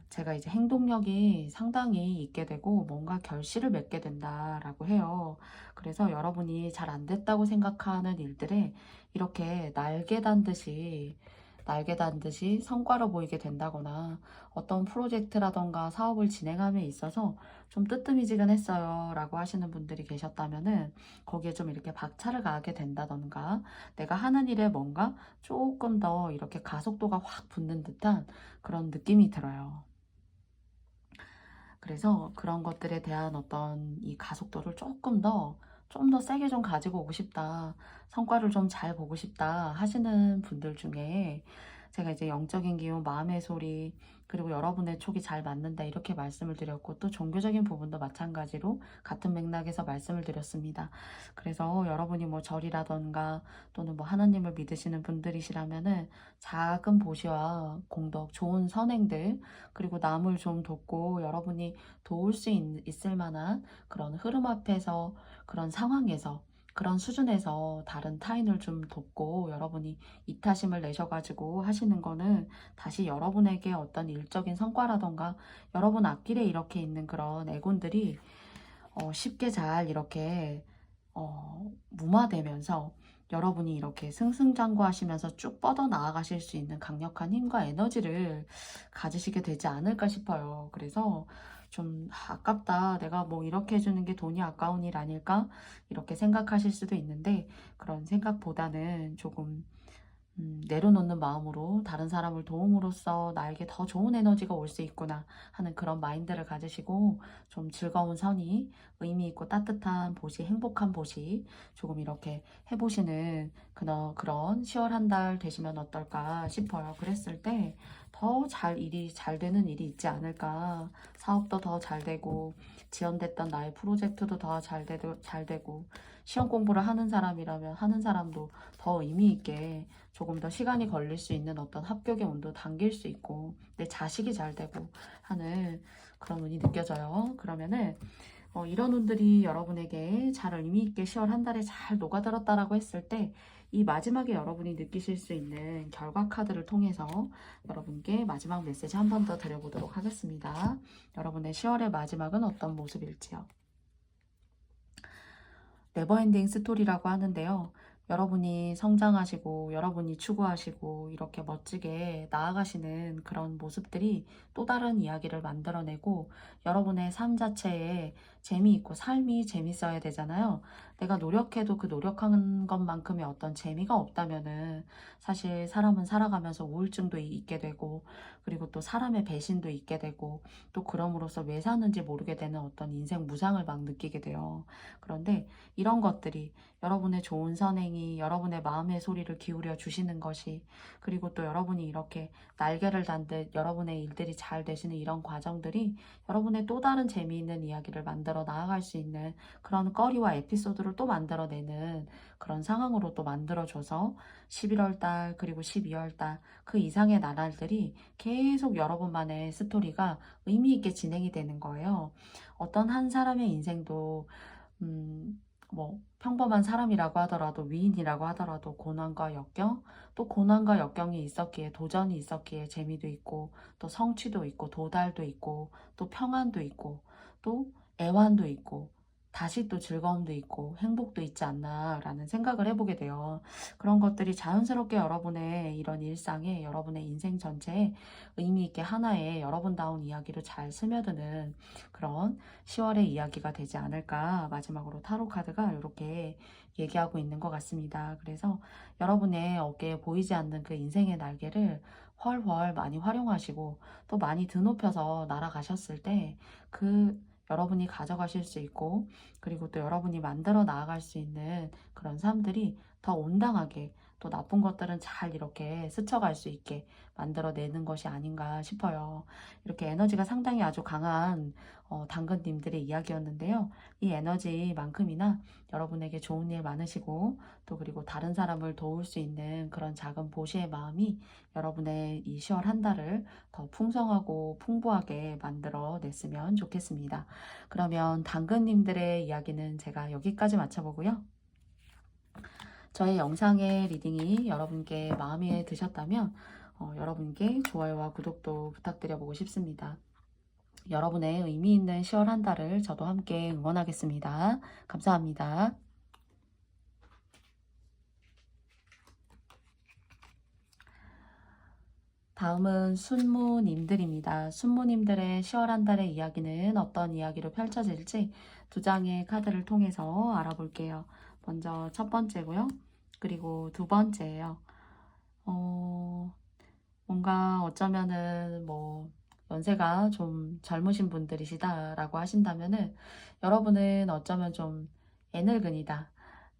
제가 이제 행동력이 상당히 있게 되고 뭔가 결실을 맺게 된다라고 해요. 그래서 여러분이 잘 안 됐다고 생각하는 일들에 이렇게 날개 단 듯이 성과로 보이게 된다거나 어떤 프로젝트라던가 사업을 진행함에 있어서 좀 뜨뜨미지근했어요 라고 하시는 분들이 계셨다면은 거기에 좀 이렇게 박차를 가하게 된다던가 내가 하는 일에 뭔가 조금 더 이렇게 가속도가 확 붙는 듯한 그런 느낌이 들어요. 그래서 그런 것들에 대한 어떤 이 가속도를 좀 더 세게 좀 가지고 오고 싶다. 성과를 좀 잘 보고 싶다 하시는 분들 중에 제가 이제 영적인 기운, 마음의 소리, 그리고 여러분의 촉이 잘 맞는다 이렇게 말씀을 드렸고 또 종교적인 부분도 마찬가지로 같은 맥락에서 말씀을 드렸습니다. 그래서 여러분이 뭐 절이라던가 또는 뭐 하나님을 믿으시는 분들이시라면은 작은 보시와 공덕, 좋은 선행들 그리고 남을 좀 돕고 여러분이 도울 수 있을 만한 그런 흐름 앞에서 그런 상황에서 그런 수준에서 다른 타인을 좀 돕고 여러분이 이타심을 내셔가지고 하시는 거는 다시 여러분에게 어떤 일적인 성과라던가 여러분 앞길에 이렇게 있는 그런 애곤들이 쉽게 잘 이렇게 무마되면서 여러분이 이렇게 승승장구하시면서 쭉 뻗어 나아가실 수 있는 강력한 힘과 에너지를 가지시게 되지 않을까 싶어요. 그래서 좀 아깝다. 내가 뭐 이렇게 해주는 게 돈이 아까운 일 아닐까? 이렇게 생각하실 수도 있는데 그런 생각보다는 조금 내려놓는 마음으로 다른 사람을 도움으로써 나에게 더 좋은 에너지가 올 수 있구나 하는 그런 마인드를 가지시고 좀 즐거운 선의, 의미 있고 따뜻한 보시, 행복한 보시 조금 이렇게 해보시는 그런 10월 한 달 되시면 어떨까 싶어요. 그랬을 때 더 일이 잘 되는 일이 있지 않을까. 사업도 더 잘 되고 지연됐던 나의 프로젝트도 더 잘 되고 시험 공부를 하는 사람이라면 하는 사람도 더 의미 있게 조금 더 시간이 걸릴 수 있는 어떤 합격의 운도 당길 수 있고 내 자식이 잘 되고 하는 그런 운이 느껴져요. 그러면은 이런 운들이 여러분에게 잘 의미 있게 10월 한 달에 잘 녹아들었다라고 했을 때 이 마지막에 여러분이 느끼실 수 있는 결과 카드를 통해서 여러분께 마지막 메시지 한 번 더 드려보도록 하겠습니다. 여러분의 10월의 마지막은 어떤 모습일지요? 네버엔딩 스토리라고 하는데요. 여러분이 성장하시고 여러분이 추구하시고 이렇게 멋지게 나아가시는 그런 모습들이 또 다른 이야기를 만들어내고 여러분의 삶 자체에 재미있고 삶이 재밌어야 되잖아요. 내가 노력해도 그 노력하는 것만큼의 어떤 재미가 없다면은 사실 사람은 살아가면서 우울증도 있게 되고 그리고 또 사람의 배신도 있게 되고 또 그럼으로써 왜 사는지 모르게 되는 어떤 인생 무상을 막 느끼게 돼요. 그런데 이런 것들이 여러분의 좋은 선행이 여러분의 마음의 소리를 기울여 주시는 것이 그리고 또 여러분이 이렇게 날개를 단 듯 여러분의 일들이 잘 되시는 이런 과정들이 여러분의 또 다른 재미있는 이야기를 만들어 나아갈 수 있는 그런 거리와 에피소드를 또 만들어내는 그런 상황으로 또 만들어줘서 11월 달 그리고 12월 달 그 이상의 나날들이 계속 여러분만의 스토리가 의미 있게 진행이 되는 거예요. 어떤 한 사람의 인생도 뭐 평범한 사람이라고 하더라도 위인이라고 하더라도 고난과 역경 또 고난과 역경이 있었기에 도전이 있었기에 재미도 있고 또 성취도 있고 도달도 있고 또 평안도 있고 또 애환도 있고 다시 또 즐거움도 있고 행복도 있지 않나 라는 생각을 해보게 돼요. 그런 것들이 자연스럽게 여러분의 이런 일상에 여러분의 인생 전체에 의미 있게 하나의 여러분다운 이야기로 잘 스며드는 그런 10월의 이야기가 되지 않을까 마지막으로 타로 카드가 이렇게 얘기하고 있는 것 같습니다. 그래서 여러분의 어깨에 보이지 않는 그 인생의 날개를 훨훨 많이 활용하시고 또 많이 드높여서 날아가셨을 때 그 여러분이 가져가실 수 있고 그리고 또 여러분이 만들어 나아갈 수 있는 그런 삶들이 더 온당하게 또 나쁜 것들은 잘 이렇게 스쳐갈 수 있게 만들어내는 것이 아닌가 싶어요. 이렇게 에너지가 상당히 아주 강한 당근님들의 이야기였는데요. 이 에너지만큼이나 여러분에게 좋은 일 많으시고 또 그리고 다른 사람을 도울 수 있는 그런 작은 보시의 마음이 여러분의 이 10월 한 달을 더 풍성하고 풍부하게 만들어 냈으면 좋겠습니다. 그러면 당근님들의 이야기는 제가 여기까지 마쳐보고요. 저의 영상의 리딩이 여러분께 마음에 드셨다면 여러분께 좋아요와 구독도 부탁드려보고 싶습니다. 여러분의 의미 있는 10월 한 달을 저도 함께 응원하겠습니다. 감사합니다. 다음은 순무님들입니다. 순무님들의 10월 한 달의 이야기는 어떤 이야기로 펼쳐질지 두 장의 카드를 통해서 알아볼게요. 먼저 첫 번째고요. 그리고 두 번째예요. 뭔가 어쩌면은 뭐 연세가 좀 젊으신 분들이시다라고 하신다면은 여러분은 어쩌면 좀 애늙은이다.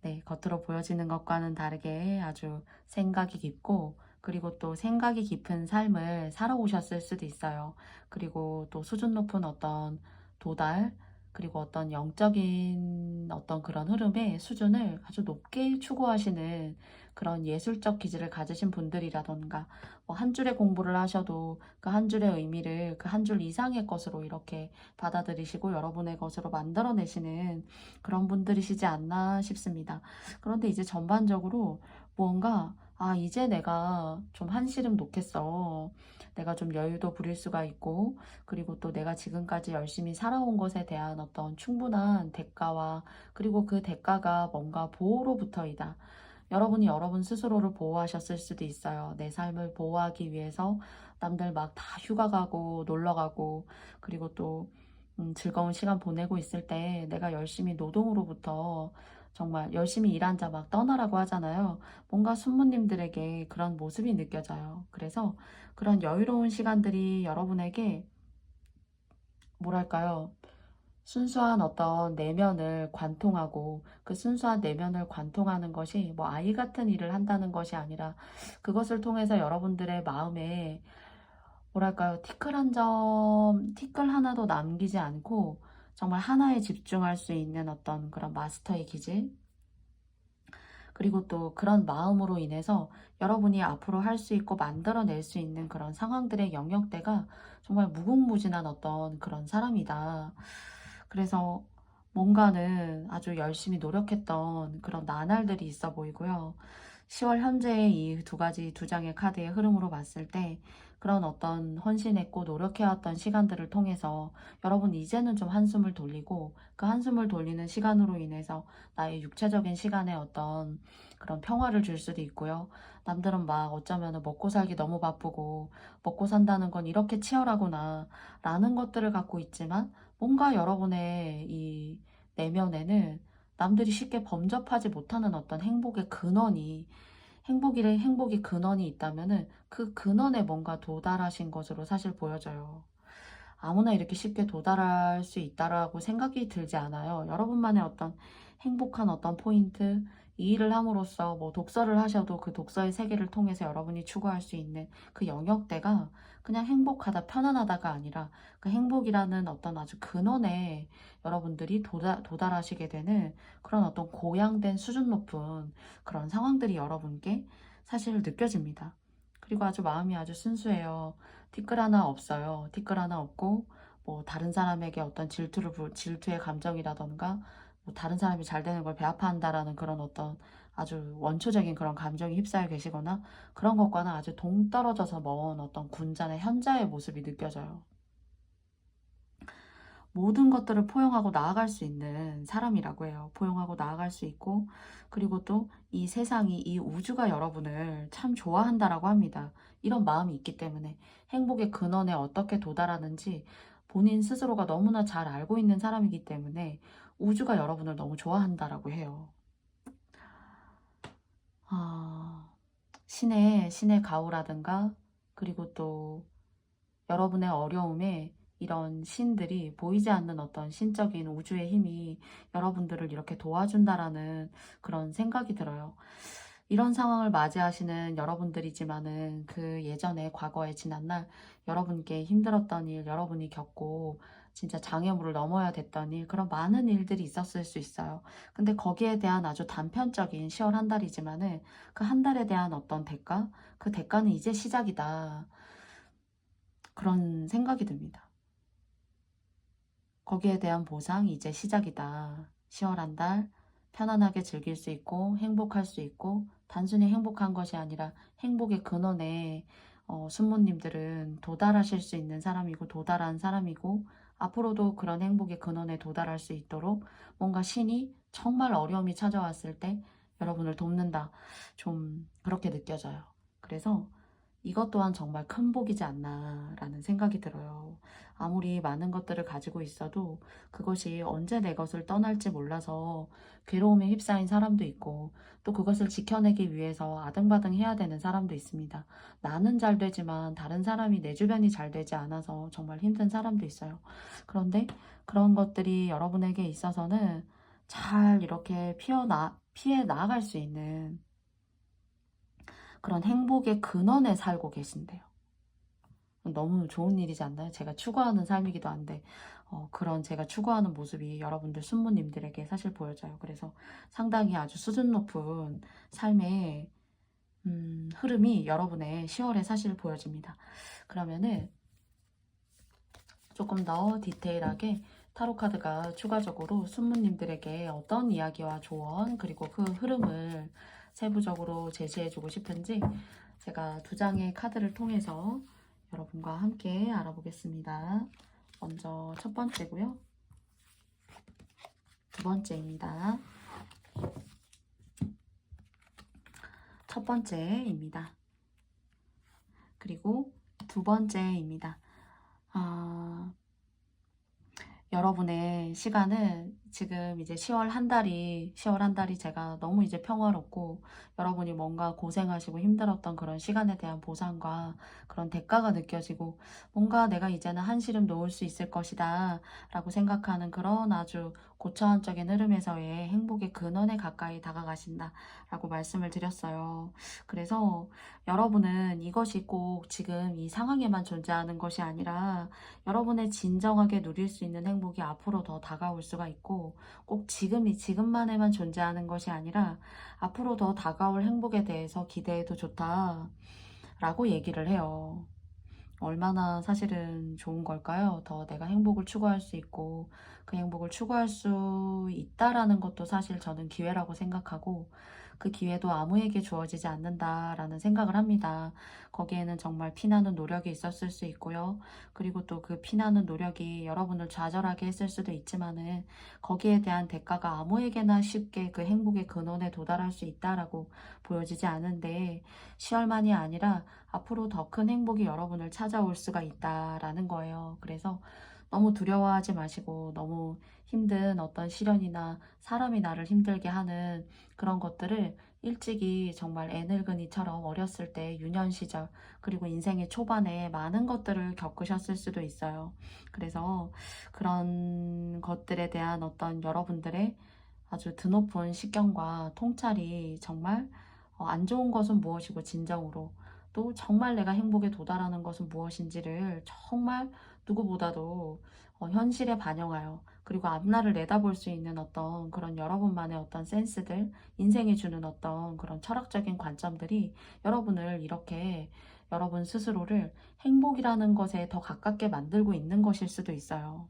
네, 겉으로 보여지는 것과는 다르게 아주 생각이 깊고 그리고 또 생각이 깊은 삶을 살아오셨을 수도 있어요. 그리고 또 수준 높은 어떤 도달 그리고 어떤 영적인 어떤 그런 흐름의 수준을 아주 높게 추구하시는 그런 예술적 기질을 가지신 분들이라던가 뭐 한 줄의 공부를 하셔도 그 한 줄의 의미를 그 한 줄 이상의 것으로 이렇게 받아들이시고 여러분의 것으로 만들어내시는 그런 분들이시지 않나 싶습니다. 그런데 이제 전반적으로 무언가 이제 내가 좀 한시름 놓겠어. 내가 좀 여유도 부릴 수가 있고 그리고 또 내가 지금까지 열심히 살아온 것에 대한 어떤 충분한 대가와 그리고 그 대가가 뭔가 보호로부터이다. 여러분이 여러분 스스로를 보호하셨을 수도 있어요. 내 삶을 보호하기 위해서 남들 막 다 휴가 가고 놀러 가고 그리고 또 즐거운 시간 보내고 있을 때 내가 열심히 노동으로부터 정말 열심히 일한 자 막 떠나라고 하잖아요. 뭔가 순무님들에게 그런 모습이 느껴져요. 그래서 그런 여유로운 시간들이 여러분에게 뭐랄까요? 순수한 어떤 내면을 관통하고 그 순수한 내면을 관통하는 것이 뭐 아이 같은 일을 한다는 것이 아니라 그것을 통해서 여러분들의 마음에 뭐랄까요? 티끌 하나도 남기지 않고 정말 하나에 집중할 수 있는 어떤 그런 마스터의 기질 그리고 또 그런 마음으로 인해서 여러분이 앞으로 할 수 있고 만들어낼 수 있는 그런 상황들의 영역대가 정말 무궁무진한 어떤 그런 사람이다. 그래서 뭔가는 아주 열심히 노력했던 그런 나날들이 있어 보이고요. 10월 현재의 이 두 가지 두 장의 카드의 흐름으로 봤을 때 그런 어떤 헌신했고 노력해왔던 시간들을 통해서 여러분 이제는 좀 한숨을 돌리고 그 한숨을 돌리는 시간으로 인해서 나의 육체적인 시간에 어떤 그런 평화를 줄 수도 있고요. 남들은 막 어쩌면 먹고 살기 너무 바쁘고 먹고 산다는 건 이렇게 치열하구나 라는 것들을 갖고 있지만 뭔가 여러분의 이 내면에는 남들이 쉽게 범접하지 못하는 어떤 행복이 근원이 있다면은 그 근원에 뭔가 도달하신 것으로 사실 보여져요. 아무나 이렇게 쉽게 도달할 수 있다라고 생각이 들지 않아요. 여러분만의 어떤 행복한 어떤 포인트, 이 일을 함으로써 뭐 독서를 하셔도 그 독서의 세계를 통해서 여러분이 추구할 수 있는 그 영역대가 그냥 행복하다, 편안하다가 아니라 그 행복이라는 어떤 아주 근원에 여러분들이 도달하시게 되는 그런 어떤 고양된 수준 높은 그런 상황들이 여러분께 사실 느껴집니다. 그리고 아주 마음이 아주 순수해요. 티끌 하나 없어요. 티끌 하나 없고 뭐 다른 사람에게 어떤 질투의 감정이라던가 뭐 다른 사람이 잘 되는 걸 배아파한다라는 그런 어떤 아주 원초적인 그런 감정이 휩싸여 계시거나 그런 것과는 아주 동떨어져서 먼 어떤 군자의 현자의 모습이 느껴져요. 모든 것들을 포용하고 나아갈 수 있는 사람이라고 해요. 포용하고 나아갈 수 있고 그리고 또 이 세상이 이 우주가 여러분을 참 좋아한다라고 합니다. 이런 마음이 있기 때문에 행복의 근원에 어떻게 도달하는지 본인 스스로가 너무나 잘 알고 있는 사람이기 때문에 우주가 여러분을 너무 좋아한다라고 해요. 신의 가호라든가 그리고 또 여러분의 어려움에 이런 신들이 보이지 않는 어떤 신적인 우주의 힘이 여러분들을 이렇게 도와준다라는 그런 생각이 들어요. 이런 상황을 맞이하시는 여러분들이지만은 그 예전에 과거에 지난날 여러분께 힘들었던 일, 여러분이 겪고 진짜 장애물을 넘어야 됐던 일, 그런 많은 일들이 있었을 수 있어요. 근데 거기에 대한 아주 단편적인 10월 한 달이지만은 그 한 달에 대한 어떤 대가, 그 대가는 이제 시작이다. 그런 생각이 듭니다. 거기에 대한 보상 이제 시작이다. 10월 한 달, 편안하게 즐길 수 있고 행복할 수 있고 단순히 행복한 것이 아니라 행복의 근원에 순모님들은 도달하실 수 있는 사람이고 도달한 사람이고 앞으로도 그런 행복의 근원에 도달할 수 있도록 뭔가 신이 정말 어려움이 찾아왔을 때 여러분을 돕는다. 좀 그렇게 느껴져요. 그래서 이것 또한 정말 큰 복이지 않나라는 생각이 들어요. 아무리 많은 것들을 가지고 있어도 그것이 언제 내 것을 떠날지 몰라서 괴로움에 휩싸인 사람도 있고 또 그것을 지켜내기 위해서 아등바등 해야 되는 사람도 있습니다. 나는 잘 되지만 다른 사람이 내 주변이 잘 되지 않아서 정말 힘든 사람도 있어요. 그런데 그런 것들이 여러분에게 있어서는 잘 이렇게 피해 나아갈 수 있는 그런 행복의 근원에 살고 계신대요. 너무 좋은 일이지 않나요? 제가 추구하는 삶이기도 한데 그런 제가 추구하는 모습이 여러분들 순모님들에게 사실 보여져요. 그래서 상당히 아주 수준 높은 삶의 흐름이 여러분의 10월에 사실 보여집니다. 그러면은 조금 더 디테일하게 타로카드가 추가적으로 순모님들에게 어떤 이야기와 조언 그리고 그 흐름을 세부적으로 제시해주고 싶은지 제가 두 장의 카드를 통해서 여러분과 함께 알아보겠습니다. 먼저 첫 번째고요. 두 번째입니다. 첫 번째입니다. 그리고 두 번째입니다. 여러분의 시간은 지금 이제 10월 한 달이 제가 너무 이제 평화롭고 여러분이 뭔가 고생하시고 힘들었던 그런 시간에 대한 보상과 그런 대가가 느껴지고 뭔가 내가 이제는 한시름 놓을 수 있을 것이다 라고 생각하는 그런 아주 고차원적인 흐름에서의 행복의 근원에 가까이 다가가신다 라고 말씀을 드렸어요. 그래서 여러분은 이것이 꼭 지금 이 상황에만 존재하는 것이 아니라 여러분의 진정하게 누릴 수 있는 행복이 앞으로 더 다가올 수가 있고 꼭 지금만에만 존재하는 것이 아니라 앞으로 더 다가올 행복에 대해서 기대해도 좋다 라고 얘기를 해요. 얼마나 사실은 좋은 걸까요? 더 내가 행복을 추구할 수 있고 그 행복을 추구할 수 있다라는 것도 사실 저는 기회라고 생각하고 그 기회도 아무에게 주어지지 않는다라는 생각을 합니다. 거기에는 정말 피나는 노력이 있었을 수 있고요. 그리고 또 그 피나는 노력이 여러분을 좌절하게 했을 수도 있지만은 거기에 대한 대가가 아무에게나 쉽게 그 행복의 근원에 도달할 수 있다라고 보여지지 않은데 10월만이 아니라 앞으로 더 큰 행복이 여러분을 찾아올 수가 있다라는 거예요. 그래서 너무 두려워하지 마시고 너무 힘든 어떤 시련이나 사람이 나를 힘들게 하는 그런 것들을 일찍이 정말 애늙은이처럼 어렸을 때 유년 시절 그리고 인생의 초반에 많은 것들을 겪으셨을 수도 있어요. 그래서 그런 것들에 대한 어떤 여러분들의 아주 드높은 식견과 통찰이 정말 안 좋은 것은 무엇이고 진정으로 또 정말 내가 행복에 도달하는 것은 무엇인지를 정말 누구보다도 현실에 반영하여 그리고 앞날을 내다볼 수 있는 어떤 그런 여러분만의 어떤 센스들, 인생이 주는 어떤 그런 철학적인 관점들이 여러분을 이렇게 여러분 스스로를 행복이라는 것에 더 가깝게 만들고 있는 것일 수도 있어요.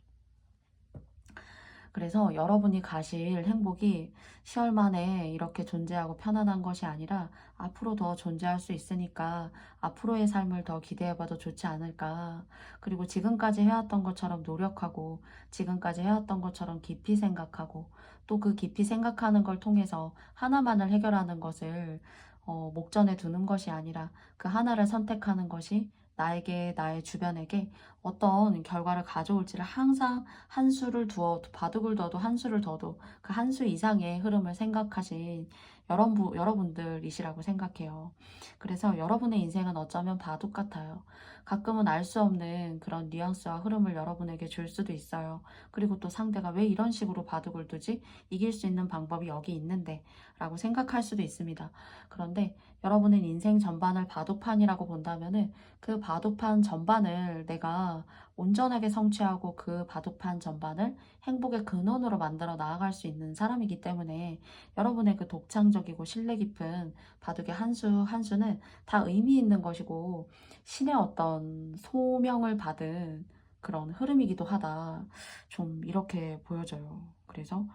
그래서 여러분이 가실 행복이 10월 만에 이렇게 존재하고 편안한 것이 아니라 앞으로 더 존재할 수 있으니까 앞으로의 삶을 더 기대해봐도 좋지 않을까. 그리고 지금까지 해왔던 것처럼 노력하고 지금까지 해왔던 것처럼 깊이 생각하고 또 그 깊이 생각하는 걸 통해서 하나만을 해결하는 것을 목전에 두는 것이 아니라 그 하나를 선택하는 것이 나에게, 나의 주변에게 어떤 결과를 가져올지를 항상 한 수를 두어, 바둑을 둬도 한 수를 둬도 그 한 수 이상의 흐름을 생각하신 여러분들이시라고 생각해요. 그래서 여러분의 인생은 어쩌면 바둑 같아요. 가끔은 알 수 없는 그런 뉘앙스와 흐름을 여러분에게 줄 수도 있어요. 그리고 또 상대가 왜 이런 식으로 바둑을 두지? 이길 수 있는 방법이 여기 있는데 라고 생각할 수도 있습니다. 그런데 여러분은 인생 전반을 바둑판이라고 본다면은 그 바둑판 전반을 내가 온전하게 성취하고 그 바둑판 전반을 행복의 근원으로 만들어 나아갈 수 있는 사람이기 때문에 여러분의 그 독창적이고 신뢰 깊은 바둑의 한 수 한 수는 다 의미 있는 것이고 신의 어떤 소명을 받은 그런 흐름이기도 하다. 좀 이렇게 보여져요. 그래서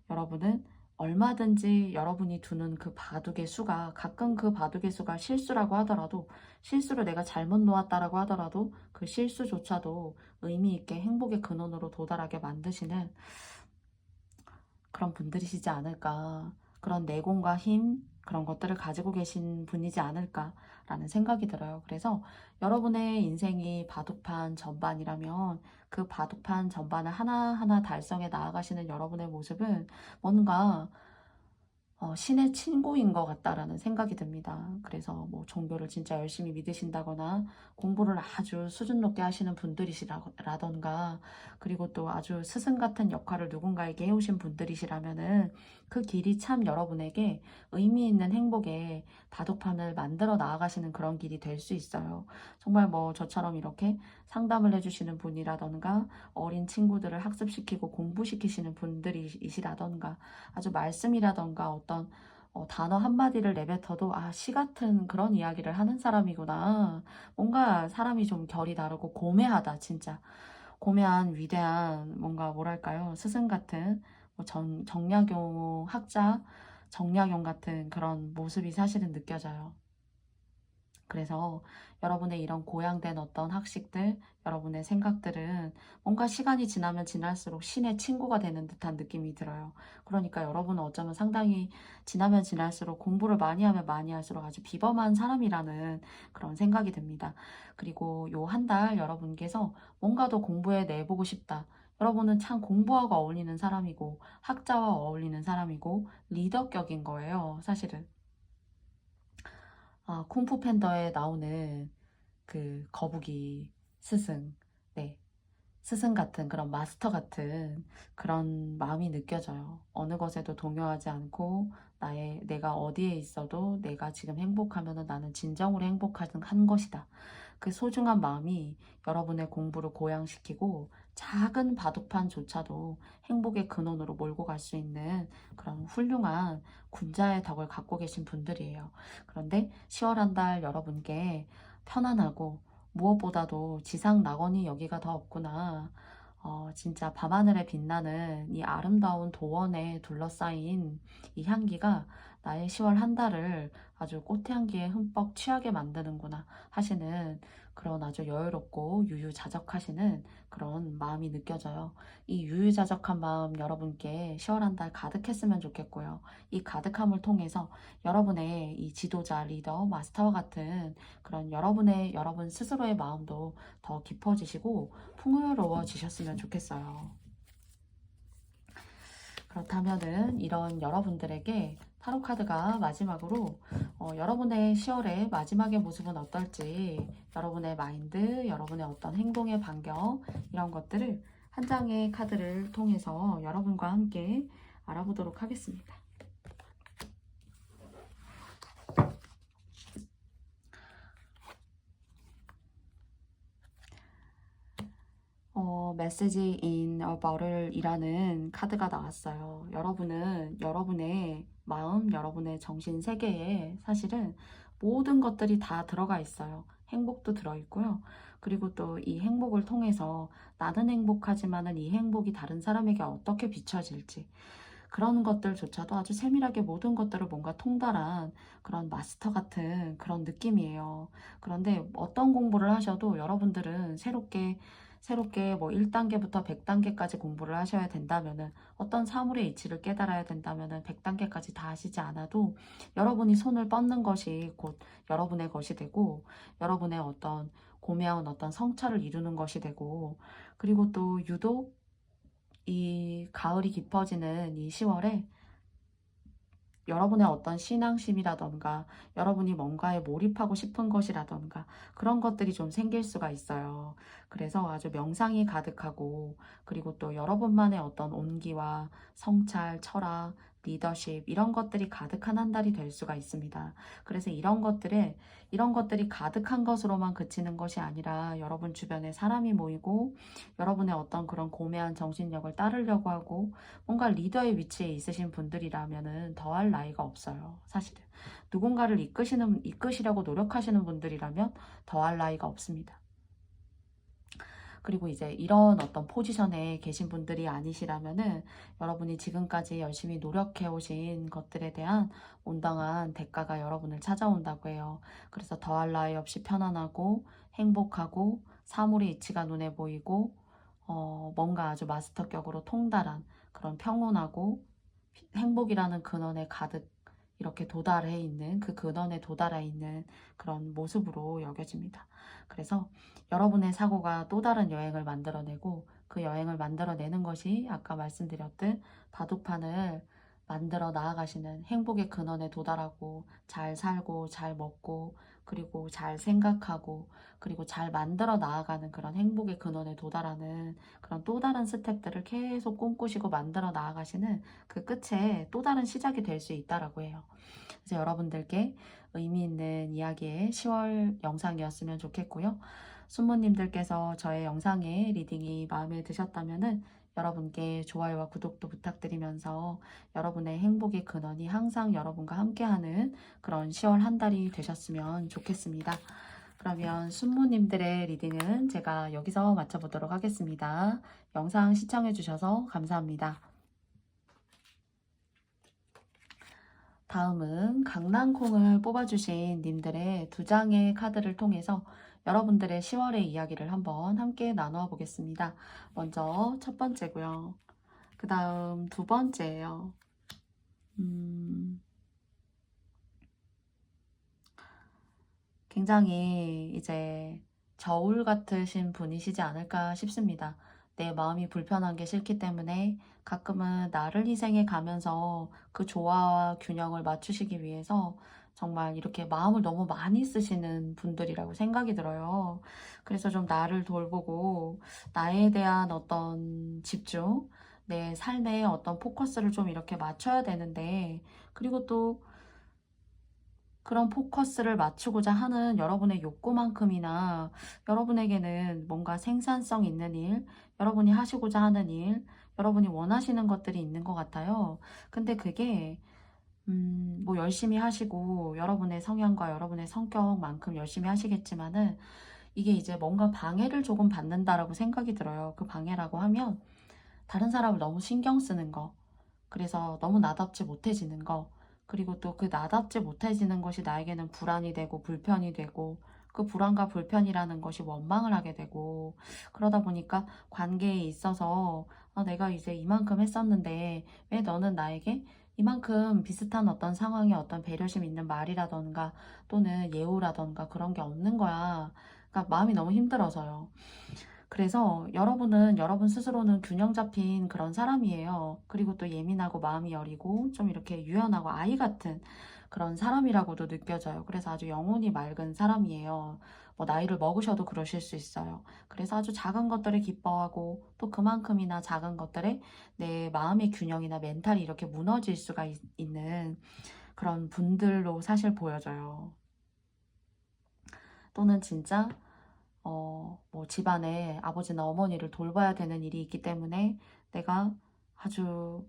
여러분은 얼마든지 여러분이 두는 그 바둑의 수가, 가끔 그 바둑의 수가 실수라고 하더라도, 실수로 내가 잘못 놓았다라고 하더라도 그 실수조차도 의미 있게 행복의 근원으로 도달하게 만드시는 그런 분들이시지 않을까. 그런 내공과 힘, 그런 것들을 가지고 계신 분이지 않을까라는 생각이 들어요. 그래서 여러분의 인생이 바둑판 전반이라면 그 바둑판 전반을 하나하나 달성해 나아가시는 여러분의 모습은 뭔가 신의 친구인 것 같다라는 생각이 듭니다. 그래서 뭐 종교를 진짜 열심히 믿으신다거나 공부를 아주 수준 높게 하시는 분들이시라던가, 그리고 또 아주 스승 같은 역할을 누군가에게 해오신 분들이시라면은 그 길이 참 여러분에게 의미 있는 행복의 바둑판을 만들어 나아가시는 그런 길이 될 수 있어요. 정말 뭐 저처럼 이렇게 상담을 해주시는 분이라던가, 어린 친구들을 학습시키고 공부시키시는 분들이시라던가, 아주 말씀이라던가 어떤 단어 한마디를 내뱉어도 아, 시 같은 그런 이야기를 하는 사람이구나. 뭔가 사람이 좀 결이 다르고 고매하다, 진짜. 고매한 위대한 뭔가 뭐랄까요? 스승 같은 뭐 정약용 학자, 정약용 같은 그런 모습이 사실은 느껴져요. 그래서 여러분의 이런 고양된 어떤 학식들, 여러분의 생각들은 뭔가 시간이 지나면 지날수록 신의 친구가 되는 듯한 느낌이 들어요. 그러니까 여러분은 어쩌면 상당히 지나면 지날수록 공부를 많이 하면 많이 할수록 아주 비범한 사람이라는 그런 생각이 듭니다. 그리고 요 한 달 여러분께서 뭔가 더 공부해 내보고 싶다. 여러분은 참 공부하고 어울리는 사람이고 학자와 어울리는 사람이고 리더격인 거예요, 사실은. 쿵푸 팬더에 나오는 그 거북이 스승, 네, 스승 같은 그런 마스터 같은 그런 마음이 느껴져요. 어느 것에도 동요하지 않고 내가 어디에 있어도 내가 지금 행복하면은 나는 진정으로 행복한 것이다. 그 소중한 마음이 여러분의 공부를 고양시키고 작은 바둑판조차도 행복의 근원으로 몰고 갈 수 있는 그런 훌륭한 군자의 덕을 갖고 계신 분들이에요. 그런데 10월 한 달 여러분께 편안하고 무엇보다도 지상 낙원이 여기가 더 없구나. 진짜 밤하늘에 빛나는 이 아름다운 도원에 둘러싸인 이 향기가 나의 10월 한 달을 아주 꽃향기에 흠뻑 취하게 만드는구나 하시는 그런 아주 여유롭고 유유자적하시는 그런 마음이 느껴져요. 이 유유자적한 마음 여러분께 10월 한 달 가득했으면 좋겠고요. 이 가득함을 통해서 여러분의 이 지도자, 리더, 마스터와 같은 그런 여러분 스스로의 마음도 더 깊어지시고 풍요로워지셨으면 좋겠어요. 그렇다면은 이런 여러분들에게 타로 카드가 마지막으로 여러분의 10월의 마지막의 모습은 어떨지, 여러분의 마인드, 여러분의 어떤 행동의 반경, 이런 것들을 한 장의 카드를 통해서 여러분과 함께 알아보도록 하겠습니다. 메시지 in a bottle이라는 카드가 나왔어요. 여러분은 여러분의 마음, 여러분의 정신 세계에 사실은 모든 것들이 다 들어가 있어요. 행복도 들어있고요. 그리고 또 이 행복을 통해서 나는 행복하지만은 이 행복이 다른 사람에게 어떻게 비춰질지, 그런 것들조차도 아주 세밀하게 모든 것들을 뭔가 통달한 그런 마스터 같은 그런 느낌이에요. 그런데 어떤 공부를 하셔도 여러분들은 새롭게 뭐 1단계부터 100단계까지 공부를 하셔야 된다면은, 어떤 사물의 이치를 깨달아야 된다면은 100단계까지 다 하시지 않아도 여러분이 손을 뻗는 것이 곧 여러분의 것이 되고, 여러분의 어떤 고매한 어떤 성찰을 이루는 것이 되고, 그리고 또 유독 이 가을이 깊어지는 이 10월에 여러분의 어떤 신앙심이라던가, 여러분이 뭔가에 몰입하고 싶은 것이라던가, 그런 것들이 좀 생길 수가 있어요. 그래서 아주 명상이 가득하고, 그리고 또 여러분만의 어떤 온기와 성찰, 철학, 리더십, 이런 것들이 가득한 한 달이 될 수가 있습니다. 그래서 이런 것들이 가득한 것으로만 그치는 것이 아니라, 여러분 주변에 사람이 모이고 여러분의 어떤 그런 고매한 정신력을 따르려고 하고 뭔가 리더의 위치에 있으신 분들이라면은 더할 나위가 없어요. 사실은 누군가를 이끄시려고 노력하시는 분들이라면 더할 나위가 없습니다. 그리고 이제 이런 어떤 포지션에 계신 분들이 아니시라면은 여러분이 지금까지 열심히 노력해 오신 것들에 대한 온당한 대가가 여러분을 찾아온다고 해요. 그래서 더할 나위 없이 편안하고 행복하고 사물의 이치가 눈에 보이고 뭔가 아주 마스터격으로 통달한 그런 평온하고 행복이라는 근원에 가득 이렇게 도달해 있는 그 근원에 도달해 있는 그런 모습으로 여겨집니다. 그래서 여러분의 사고가 또 다른 여행을 만들어내고 그 여행을 만들어내는 것이 아까 말씀드렸듯 바둑판을 만들어 나아가시는 행복의 근원에 도달하고 잘 살고 잘 먹고 그리고 잘 생각하고 그리고 잘 만들어 나아가는 그런 행복의 근원에 도달하는 그런 또 다른 스텝들을 계속 꿈꾸시고 만들어 나아가시는 그 끝에 또 다른 시작이 될 수 있다라고 해요. 그래서 여러분들께 의미 있는 이야기의 10월 영상이었으면 좋겠고요. 순모님들께서 저의 영상의 리딩이 마음에 드셨다면은 여러분께 좋아요와 구독도 부탁드리면서 여러분의 행복의 근원이 항상 여러분과 함께하는 그런 10월 한 달이 되셨으면 좋겠습니다. 그러면 순모님들의 리딩은 제가 여기서 마쳐보도록 하겠습니다. 영상 시청해주셔서 감사합니다. 다음은 강낭콩을 뽑아주신 님들의 2장의 카드를 통해서 여러분들의 10월의 이야기를 한번 함께 나누어 보겠습니다. 먼저 첫 번째고요. 그 다음 두 번째예요. 굉장히 이제 저울 같으신 분이시지 않을까 싶습니다. 내 마음이 불편한 게 싫기 때문에 가끔은 나를 희생해 가면서 그 조화와 균형을 맞추시기 위해서 정말 이렇게 마음을 너무 많이 쓰시는 분들이라고 생각이 들어요. 그래서 좀 나를 돌보고 나에 대한 어떤 집중, 내 삶의 어떤 포커스를 좀 이렇게 맞춰야 되는데, 그리고 또 그런 포커스를 맞추고자 하는 여러분의 욕구만큼이나 여러분에게는 뭔가 생산성 있는 일, 여러분이 하시고자 하는 일, 여러분이 원하시는 것들이 있는 것 같아요. 근데 그게 뭐 열심히 하시고 여러분의 성향과 여러분의 성격만큼 열심히 하시겠지만은 이게 이제 뭔가 방해를 조금 받는다라고 생각이 들어요. 그 방해라고 하면 다른 사람을 너무 신경 쓰는 거, 그래서 너무 나답지 못해지는 거, 그리고 또 그 나답지 못해지는 것이 나에게는 불안이 되고 불편이 되고 그 불안과 불편이라는 것이 원망을 하게 되고 그러다 보니까 관계에 있어서 내가 이제 이만큼 했었는데 왜 너는 나에게 이만큼 비슷한 어떤 상황에 어떤 배려심 있는 말이라던가 또는 예우라던가 그런 게 없는 거야. 그러니까 마음이 너무 힘들어서요. 그래서 여러분은 여러분 스스로는 균형 잡힌 그런 사람이에요. 그리고 또 예민하고 마음이 여리고 좀 이렇게 유연하고 아이 같은 그런 사람이라고도 느껴져요. 그래서 아주 영혼이 맑은 사람이에요. 뭐 나이를 먹으셔도 그러실 수 있어요. 그래서 아주 작은 것들을 기뻐하고 또 그만큼이나 작은 것들에 내 마음의 균형이나 멘탈이 이렇게 무너질 수가 있는 그런 분들로 사실 보여져요. 또는 진짜 뭐 집안에 아버지나 어머니를 돌봐야 되는 일이 있기 때문에 내가 아주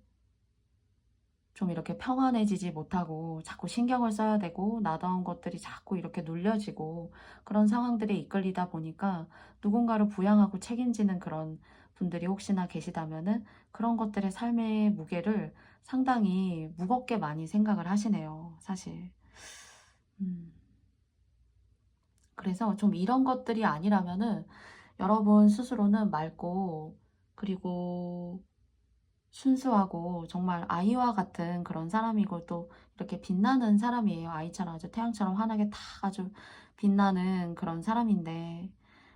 좀 이렇게 평안해지지 못하고 자꾸 신경을 써야 되고 나다운 것들이 자꾸 이렇게 눌려지고 그런 상황들에 이끌리다 보니까 누군가를 부양하고 책임지는 그런 분들이 혹시나 계시다면은 그런 것들의 삶의 무게를 상당히 무겁게 많이 생각을 하시네요, 사실. 그래서 좀 이런 것들이 아니라면은 여러분 스스로는 맑고 그리고 순수하고 정말 아이와 같은 그런 사람이고 또 이렇게 빛나는 사람이에요. 아이처럼 아주 태양처럼 환하게 다 아주 빛나는 그런 사람인데,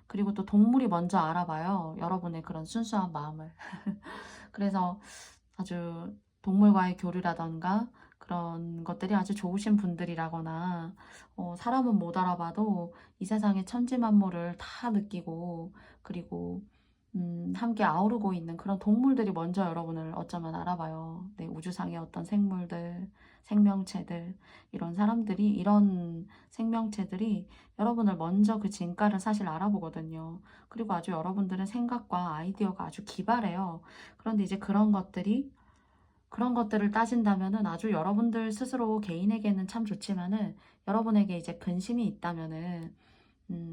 그리고 또 동물이 먼저 알아봐요. 여러분의 그런 순수한 마음을. 그래서 아주 동물과의 교류라던가 그런 것들이 아주 좋으신 분들이라거나 사람은 못 알아봐도 이 세상의 천지만물을 다 느끼고 그리고 함께 아우르고 있는 그런 동물들이 먼저 여러분을 어쩌면 알아봐요. 네, 우주상의 어떤 생물들, 생명체들, 이런 사람들이, 이런 생명체들이 여러분을 먼저 그 진가를 사실 알아보거든요. 그리고 아주 여러분들은 생각과 아이디어가 아주 기발해요. 그런데 이제 그런 것들을 따진다면은 아주 여러분들 스스로 개인에게는 참 좋지만은 여러분에게 이제 근심이 있다면은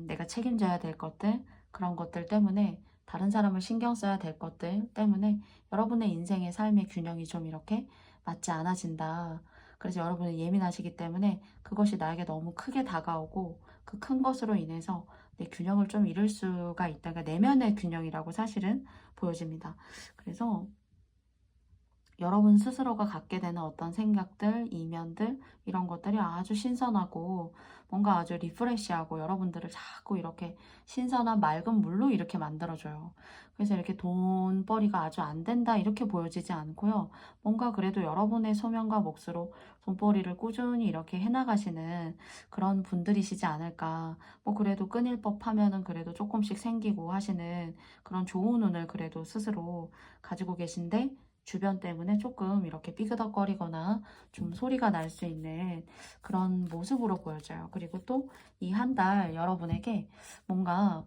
내가 책임져야 될 것들, 그런 것들 때문에 다른 사람을 신경 써야 될 것들 때문에 여러분의 인생의 삶의 균형이 좀 이렇게 맞지 않아진다. 그래서 여러분은 예민하시기 때문에 그것이 나에게 너무 크게 다가오고 그 큰 것으로 인해서 내 균형을 좀 잃을 수가 있다. 그러니까 내면의 균형이라고 사실은 보여집니다. 그래서 여러분 스스로가 갖게 되는 어떤 생각들, 이면들 이런 것들이 아주 신선하고 뭔가 아주 리프레시하고 여러분들을 자꾸 이렇게 신선한 맑은 물로 이렇게 만들어줘요. 그래서 이렇게 돈벌이가 아주 안 된다 이렇게 보여지지 않고요. 뭔가 그래도 여러분의 소명과 몫으로 돈벌이를 꾸준히 이렇게 해나가시는 그런 분들이시지 않을까. 뭐 그래도 끊일 법 하면은 그래도 조금씩 생기고 하시는 그런 좋은 운을 그래도 스스로 가지고 계신데 주변 때문에 조금 이렇게 삐그덕거리거나 좀 소리가 날 수 있는 그런 모습으로 보여져요. 그리고 또 이 한 달 여러분에게 뭔가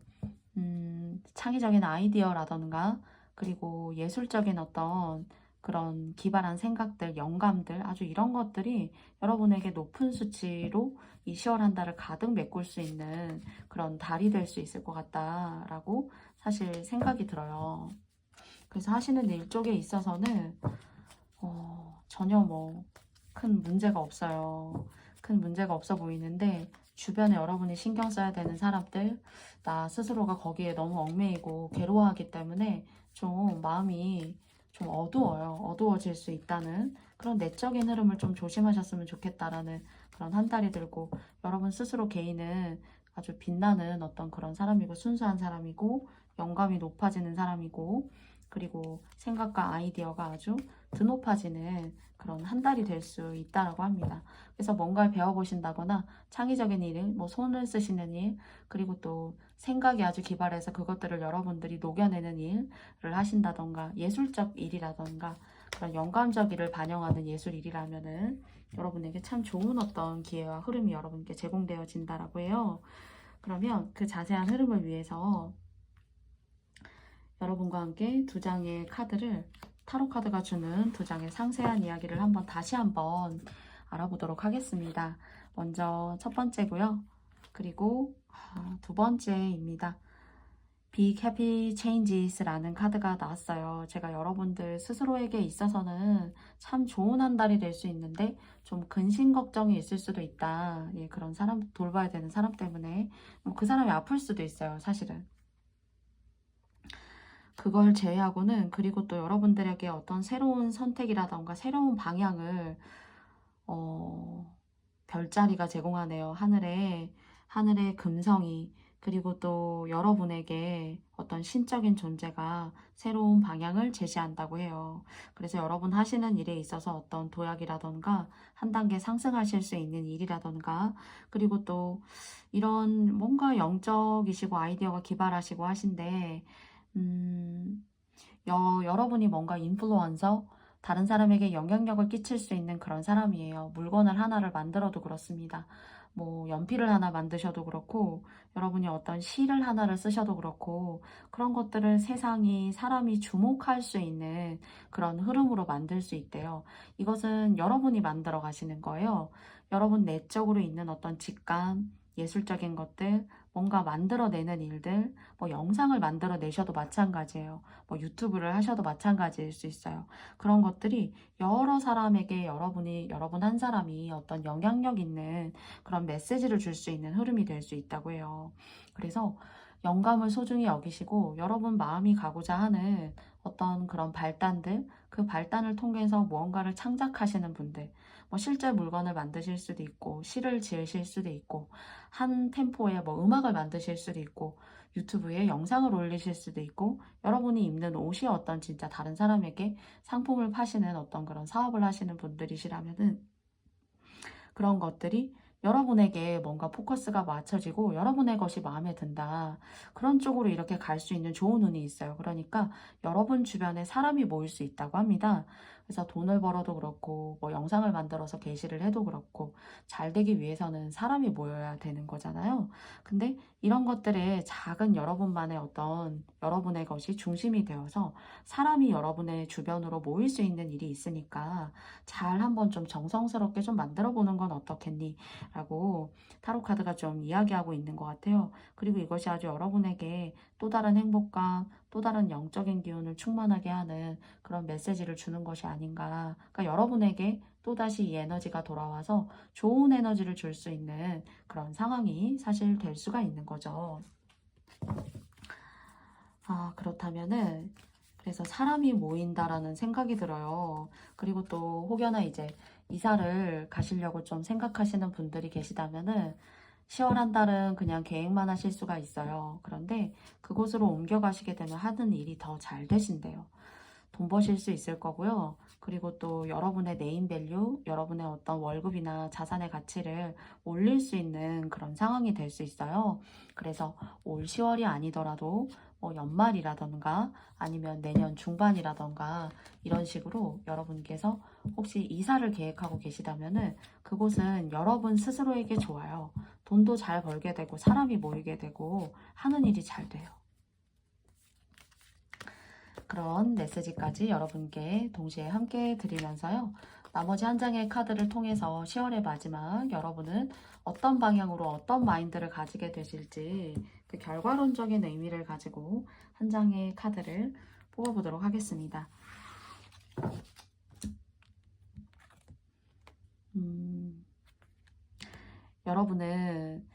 창의적인 아이디어라던가 그리고 예술적인 어떤 그런 기발한 생각들, 영감들 아주 이런 것들이 여러분에게 높은 수치로 이 10월 한 달을 가득 메꿀 수 있는 그런 달이 될 수 있을 것 같다라고 사실 생각이 들어요. 그래서 하시는 일 쪽에 있어서는 전혀 뭐 큰 문제가 없어요. 큰 문제가 없어 보이는데 주변에 여러분이 신경 써야 되는 사람들, 나 스스로가 거기에 너무 얽매이고 괴로워하기 때문에 좀 마음이 좀 어두워요. 어두워질 수 있다는 그런 내적인 흐름을 좀 조심하셨으면 좋겠다라는 그런 한 달이 들고 여러분 스스로 개인은 아주 빛나는 어떤 그런 사람이고 순수한 사람이고 영감이 높아지는 사람이고 그리고 생각과 아이디어가 아주 드높아지는 그런 한 달이 될 수 있다라고 합니다. 그래서 뭔가를 배워보신다거나 창의적인 일, 뭐 손을 쓰시는 일, 그리고 또 생각이 아주 기발해서 그것들을 여러분들이 녹여내는 일을 하신다던가 예술적 일이라던가 그런 영감적 일을 반영하는 예술 일이라면은 여러분에게 참 좋은 어떤 기회와 흐름이 여러분께 제공되어진다라고 해요. 그러면 그 자세한 흐름을 위해서 여러분과 함께 두 장의 카드를 타로 카드가 주는 두 장의 상세한 이야기를 다시 한번 알아보도록 하겠습니다. 먼저 첫 번째고요. 그리고 두 번째입니다. Big Happy Changes라는 카드가 나왔어요. 제가 여러분들 스스로에게 있어서는 참 좋은 한 달이 될 수 있는데 좀 근심 걱정이 있을 수도 있다. 예, 그런 사람 돌봐야 되는 사람 때문에 그 사람이 아플 수도 있어요. 사실은. 그걸 제외하고는 그리고 또 여러분들에게 어떤 새로운 선택이라던가 새로운 방향을 별자리가 제공하네요. 하늘의 금성이 그리고 또 여러분에게 어떤 신적인 존재가 새로운 방향을 제시한다고 해요. 그래서 여러분 하시는 일에 있어서 어떤 도약이라던가 한 단계 상승하실 수 있는 일이라던가 그리고 또 이런 뭔가 영적이시고 아이디어가 기발하시고 하신데 여러분이 뭔가 인플루언서, 다른 사람에게 영향력을 끼칠 수 있는 그런 사람이에요. 물건을 하나를 만들어도 그렇습니다. 뭐 연필을 하나 만드셔도 그렇고 여러분이 어떤 시를 하나를 쓰셔도 그렇고 그런 것들을 사람이 주목할 수 있는 그런 흐름으로 만들 수 있대요. 이것은 여러분이 만들어 가시는 거예요. 여러분 내적으로 있는 어떤 직감, 예술적인 것들, 뭔가 만들어내는 일들, 뭐 영상을 만들어내셔도 마찬가지예요. 뭐 유튜브를 하셔도 마찬가지일 수 있어요. 그런 것들이 여러 사람에게 여러분 한 사람이 어떤 영향력 있는 그런 메시지를 줄 수 있는 흐름이 될 수 있다고 해요. 그래서 영감을 소중히 여기시고 여러분 마음이 가고자 하는 어떤 그런 발단들, 그 발단을 통해서 무언가를 창작하시는 분들, 뭐 실제 물건을 만드실 수도 있고 시를 지으실 수도 있고 한 템포에 뭐 음악을 만드실 수도 있고 유튜브에 영상을 올리실 수도 있고 여러분이 입는 옷이 어떤 진짜 다른 사람에게 상품을 파시는 어떤 그런 사업을 하시는 분들이시라면은 그런 것들이 여러분에게 뭔가 포커스가 맞춰지고 여러분의 것이 마음에 든다. 그런 쪽으로 이렇게 갈 수 있는 좋은 운이 있어요. 그러니까 여러분 주변에 사람이 모일 수 있다고 합니다. 그래서 돈을 벌어도 그렇고 뭐 영상을 만들어서 게시를 해도 그렇고 잘 되기 위해서는 사람이 모여야 되는 거잖아요. 근데 이런 것들에 작은 여러분만의 어떤 여러분의 것이 중심이 되어서 사람이 여러분의 주변으로 모일 수 있는 일이 있으니까 잘 한번 좀 정성스럽게 좀 만들어 보는 건 어떻겠니? 라고 타로 카드가 좀 이야기하고 있는 것 같아요. 그리고 이것이 아주 여러분에게 또 다른 행복과 또 다른 영적인 기운을 충만하게 하는 그런 메시지를 주는 것이 아닌가. 그러니까 여러분에게 또다시 이 에너지가 돌아와서 좋은 에너지를 줄 수 있는 그런 상황이 사실 될 수가 있는 거죠. 그렇다면은 그래서 사람이 모인다라는 생각이 들어요. 그리고 또 혹여나 이제 이사를 가시려고 좀 생각하시는 분들이 계시다면은 10월 한 달은 그냥 계획만 하실 수가 있어요. 그런데 그곳으로 옮겨가시게 되면 하는 일이 더 잘 되신대요. 돈 버실 수 있을 거고요. 그리고 또 여러분의 네임밸류, 여러분의 어떤 월급이나 자산의 가치를 올릴 수 있는 그런 상황이 될 수 있어요. 그래서 올 10월이 아니더라도 뭐 연말이라던가 아니면 내년 중반이라던가 이런 식으로 여러분께서 혹시 이사를 계획하고 계시다면은 그곳은 여러분 스스로에게 좋아요. 돈도 잘 벌게 되고 사람이 모이게 되고 하는 일이 잘 돼요. 그런 메시지까지 여러분께 동시에 함께 드리면서요. 나머지 한 장의 카드를 통해서 10월의 마지막 여러분은 어떤 방향으로 어떤 마인드를 가지게 되실지 그 결과론적인 의미를 가지고 한 장의 카드를 뽑아보도록 하겠습니다. 여러분은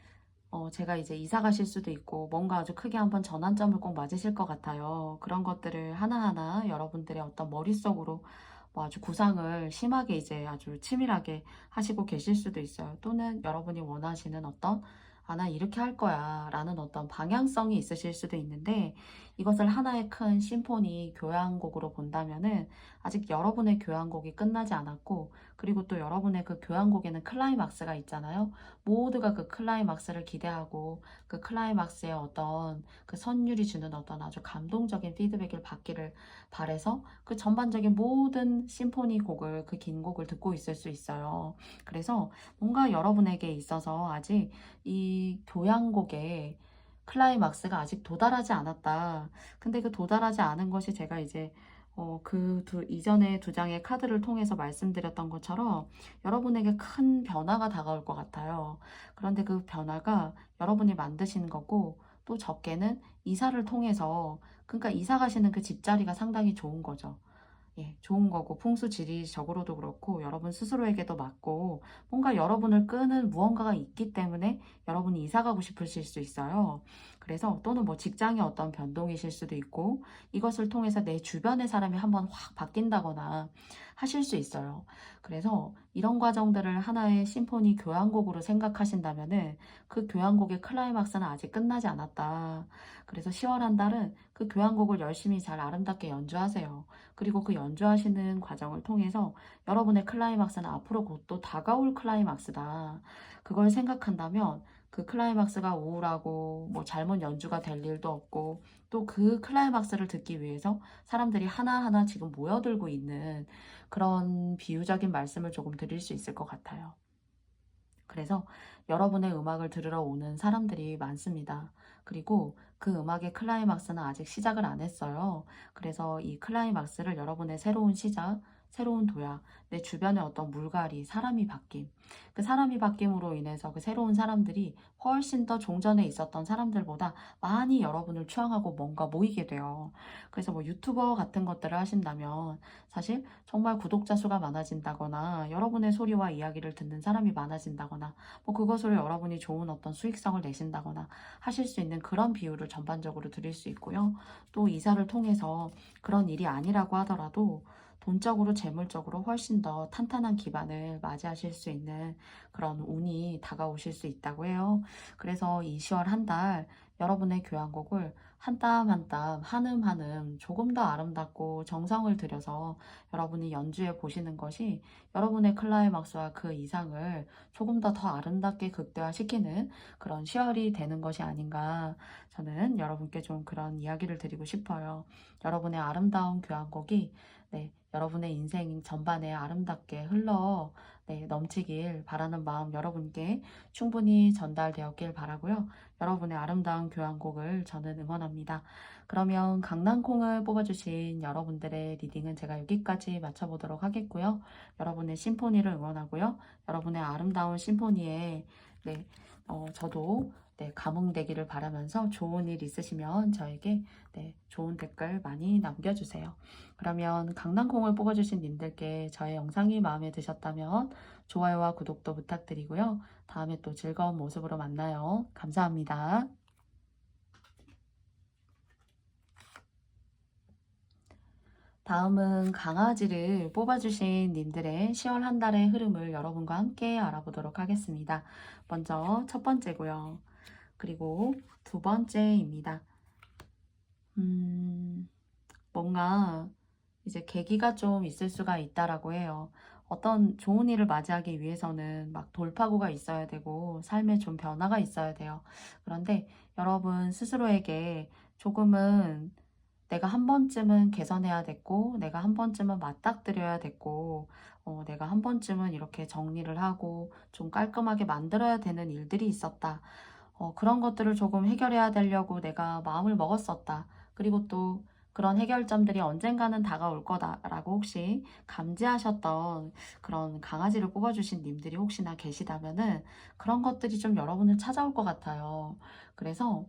제가 이제 이사 가실 수도 있고 뭔가 아주 크게 한번 전환점을 꼭 맞으실 것 같아요. 그런 것들을 하나하나 여러분들의 어떤 머릿속으로 뭐 아주 구상을 심하게 이제 아주 치밀하게 하시고 계실 수도 있어요. 또는 여러분이 원하시는 어떤 나 이렇게 할 거야 라는 어떤 방향성이 있으실 수도 있는데 이것을 하나의 큰 심포니 교향곡으로 본다면은 아직 여러분의 교향곡이 끝나지 않았고 그리고 또 여러분의 그 교향곡에는 클라이막스가 있잖아요. 모두가 그 클라이막스를 기대하고 그 클라이막스의 어떤 그 선율이 주는 어떤 아주 감동적인 피드백을 받기를 바래서 그 전반적인 모든 심포니 곡을 그 긴 곡을 듣고 있을 수 있어요. 그래서 뭔가 여러분에게 있어서 아직 이 교향곡의 클라이막스가 아직 도달하지 않았다. 근데 그 도달하지 않은 것이 제가 이제 이전에 두 장의 카드를 통해서 말씀드렸던 것처럼 여러분에게 큰 변화가 다가올 것 같아요. 그런데 그 변화가 여러분이 만드시는 거고 또 적게는 이사를 통해서 그러니까 이사 가시는 그 집자리가 상당히 좋은 거죠. 예, 좋은 거고 풍수지리적으로도 그렇고 여러분 스스로에게도 맞고 뭔가 여러분을 끄는 무언가가 있기 때문에 여러분이 이사 가고 싶으실 수 있어요. 그래서 또는 뭐 직장의 어떤 변동이실 수도 있고 이것을 통해서 내 주변의 사람이 한번 확 바뀐다거나 하실 수 있어요. 그래서 이런 과정들을 하나의 심포니 교향곡으로 생각하신다면은 그 교향곡의 클라이막스는 아직 끝나지 않았다. 그래서 10월 한 달은 그 교향곡을 열심히 잘 아름답게 연주하세요. 그리고 그 연주하시는 과정을 통해서 여러분의 클라이막스는 앞으로 곧 또 다가올 클라이막스다. 그걸 생각한다면 그 클라이막스가 우울하고 뭐 잘못 연주가 될 일도 없고 또 그 클라이막스를 듣기 위해서 사람들이 하나하나 지금 모여들고 있는 그런 비유적인 말씀을 조금 드릴 수 있을 것 같아요. 그래서 여러분의 음악을 들으러 오는 사람들이 많습니다. 그리고 그 음악의 클라이막스는 아직 시작을 안 했어요. 그래서 이 클라이막스를 여러분의 새로운 시작, 새로운 도약, 내 주변의 어떤 물갈이, 사람이 바뀜. 그 사람이 바뀜으로 인해서 그 새로운 사람들이 훨씬 더 종전에 있었던 사람들보다 많이 여러분을 추앙하고 뭔가 모이게 돼요. 그래서 뭐 유튜버 같은 것들을 하신다면 사실 정말 구독자 수가 많아진다거나 여러분의 소리와 이야기를 듣는 사람이 많아진다거나 뭐 그것으로 여러분이 좋은 어떤 수익성을 내신다거나 하실 수 있는 그런 비율을 전반적으로 드릴 수 있고요. 또 이사를 통해서 그런 일이 아니라고 하더라도 돈적으로 재물적으로 훨씬 더 탄탄한 기반을 맞이하실 수 있는 그런 운이 다가오실 수 있다고 해요. 그래서 이 10월 한 달 여러분의 교향곡을 한 땀 한 땀 한음 한음 조금 더 아름답고 정성을 들여서 여러분이 연주해 보시는 것이 여러분의 클라이막스와 그 이상을 조금 더 아름답게 극대화시키는 그런 10월이 되는 것이 아닌가 저는 여러분께 좀 그런 이야기를 드리고 싶어요. 여러분의 아름다운 교향곡이 여러분의 인생 전반에 아름답게 넘치길 바라는 마음 여러분께 충분히 전달되었길 바라고요. 여러분의 아름다운 교환곡을 저는 응원합니다. 그러면 강낭콩을 뽑아주신 여러분들의 리딩은 제가 여기까지 마쳐보도록 하겠고요. 여러분의 심포니를 응원하고요. 여러분의 아름다운 심포니에 네, 저도 네, 감흥되기를 바라면서 좋은 일 있으시면 저에게 네, 좋은 댓글 많이 남겨주세요. 그러면 강낭콩을 뽑아주신 님들께 저의 영상이 마음에 드셨다면 좋아요와 구독도 부탁드리고요. 다음에 또 즐거운 모습으로 만나요. 감사합니다. 다음은 강아지를 뽑아주신 님들의 10월 한 달의 흐름을 여러분과 함께 알아보도록 하겠습니다. 먼저 첫 번째고요. 그리고 두 번째입니다. 뭔가 이제 계기가 좀 있을 수가 있다라고 해요. 어떤 좋은 일을 맞이하기 위해서는 막 돌파구가 있어야 되고 삶에 좀 변화가 있어야 돼요. 그런데 여러분 스스로에게 조금은 내가 한 번쯤은 개선해야 됐고 내가 한 번쯤은 맞닥뜨려야 됐고 내가 한 번쯤은 이렇게 정리를 하고 좀 깔끔하게 만들어야 되는 일들이 있었다. 그런 것들을 조금 해결해야 되려고 내가 마음을 먹었었다. 그리고 또 그런 해결점들이 언젠가는 다가올 거다라고 혹시 감지하셨던 그런 강아지를 뽑아주신 님들이 혹시나 계시다면은 그런 것들이 좀 여러분을 찾아올 것 같아요. 그래서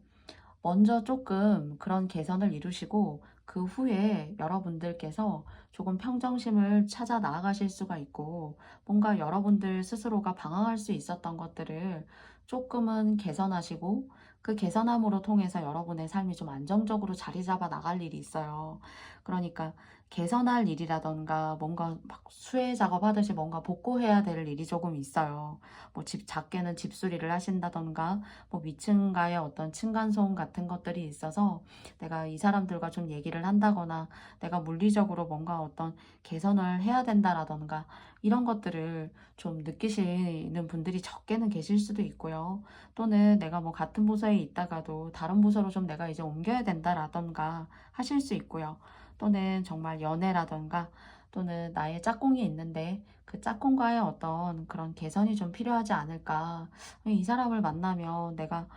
먼저 조금 그런 개선을 이루시고 그 후에 여러분들께서 조금 평정심을 찾아 나아가실 수가 있고 뭔가 여러분들 스스로가 방황할 수 있었던 것들을 조금은 개선하시고 그 개선함으로 통해서 여러분의 삶이 좀 안정적으로 자리 잡아 나갈 일이 있어요. 그러니까 개선할 일이라던가 뭔가 막 수해 작업하듯이 뭔가 복구해야 될 일이 조금 있어요. 뭐 작게는 집수리를 하신다던가 뭐 위층과의 어떤 층간소음 같은 것들이 있어서 내가 이 사람들과 좀 얘기를 한다거나 내가 물리적으로 뭔가 어떤 개선을 해야 된다라던가 이런 것들을 좀 느끼시는 분들이 적게는 계실 수도 있고요. 또는 내가 뭐 같은 부서에 있다가도 다른 부서로 좀 내가 이제 옮겨야 된다라던가 하실 수 있고요. 또는 정말 연애라던가 또는 나의 짝꿍이 있는데 그 짝꿍과의 어떤 그런 개선이 좀 필요하지 않을까. 이 사람을 만나면 내가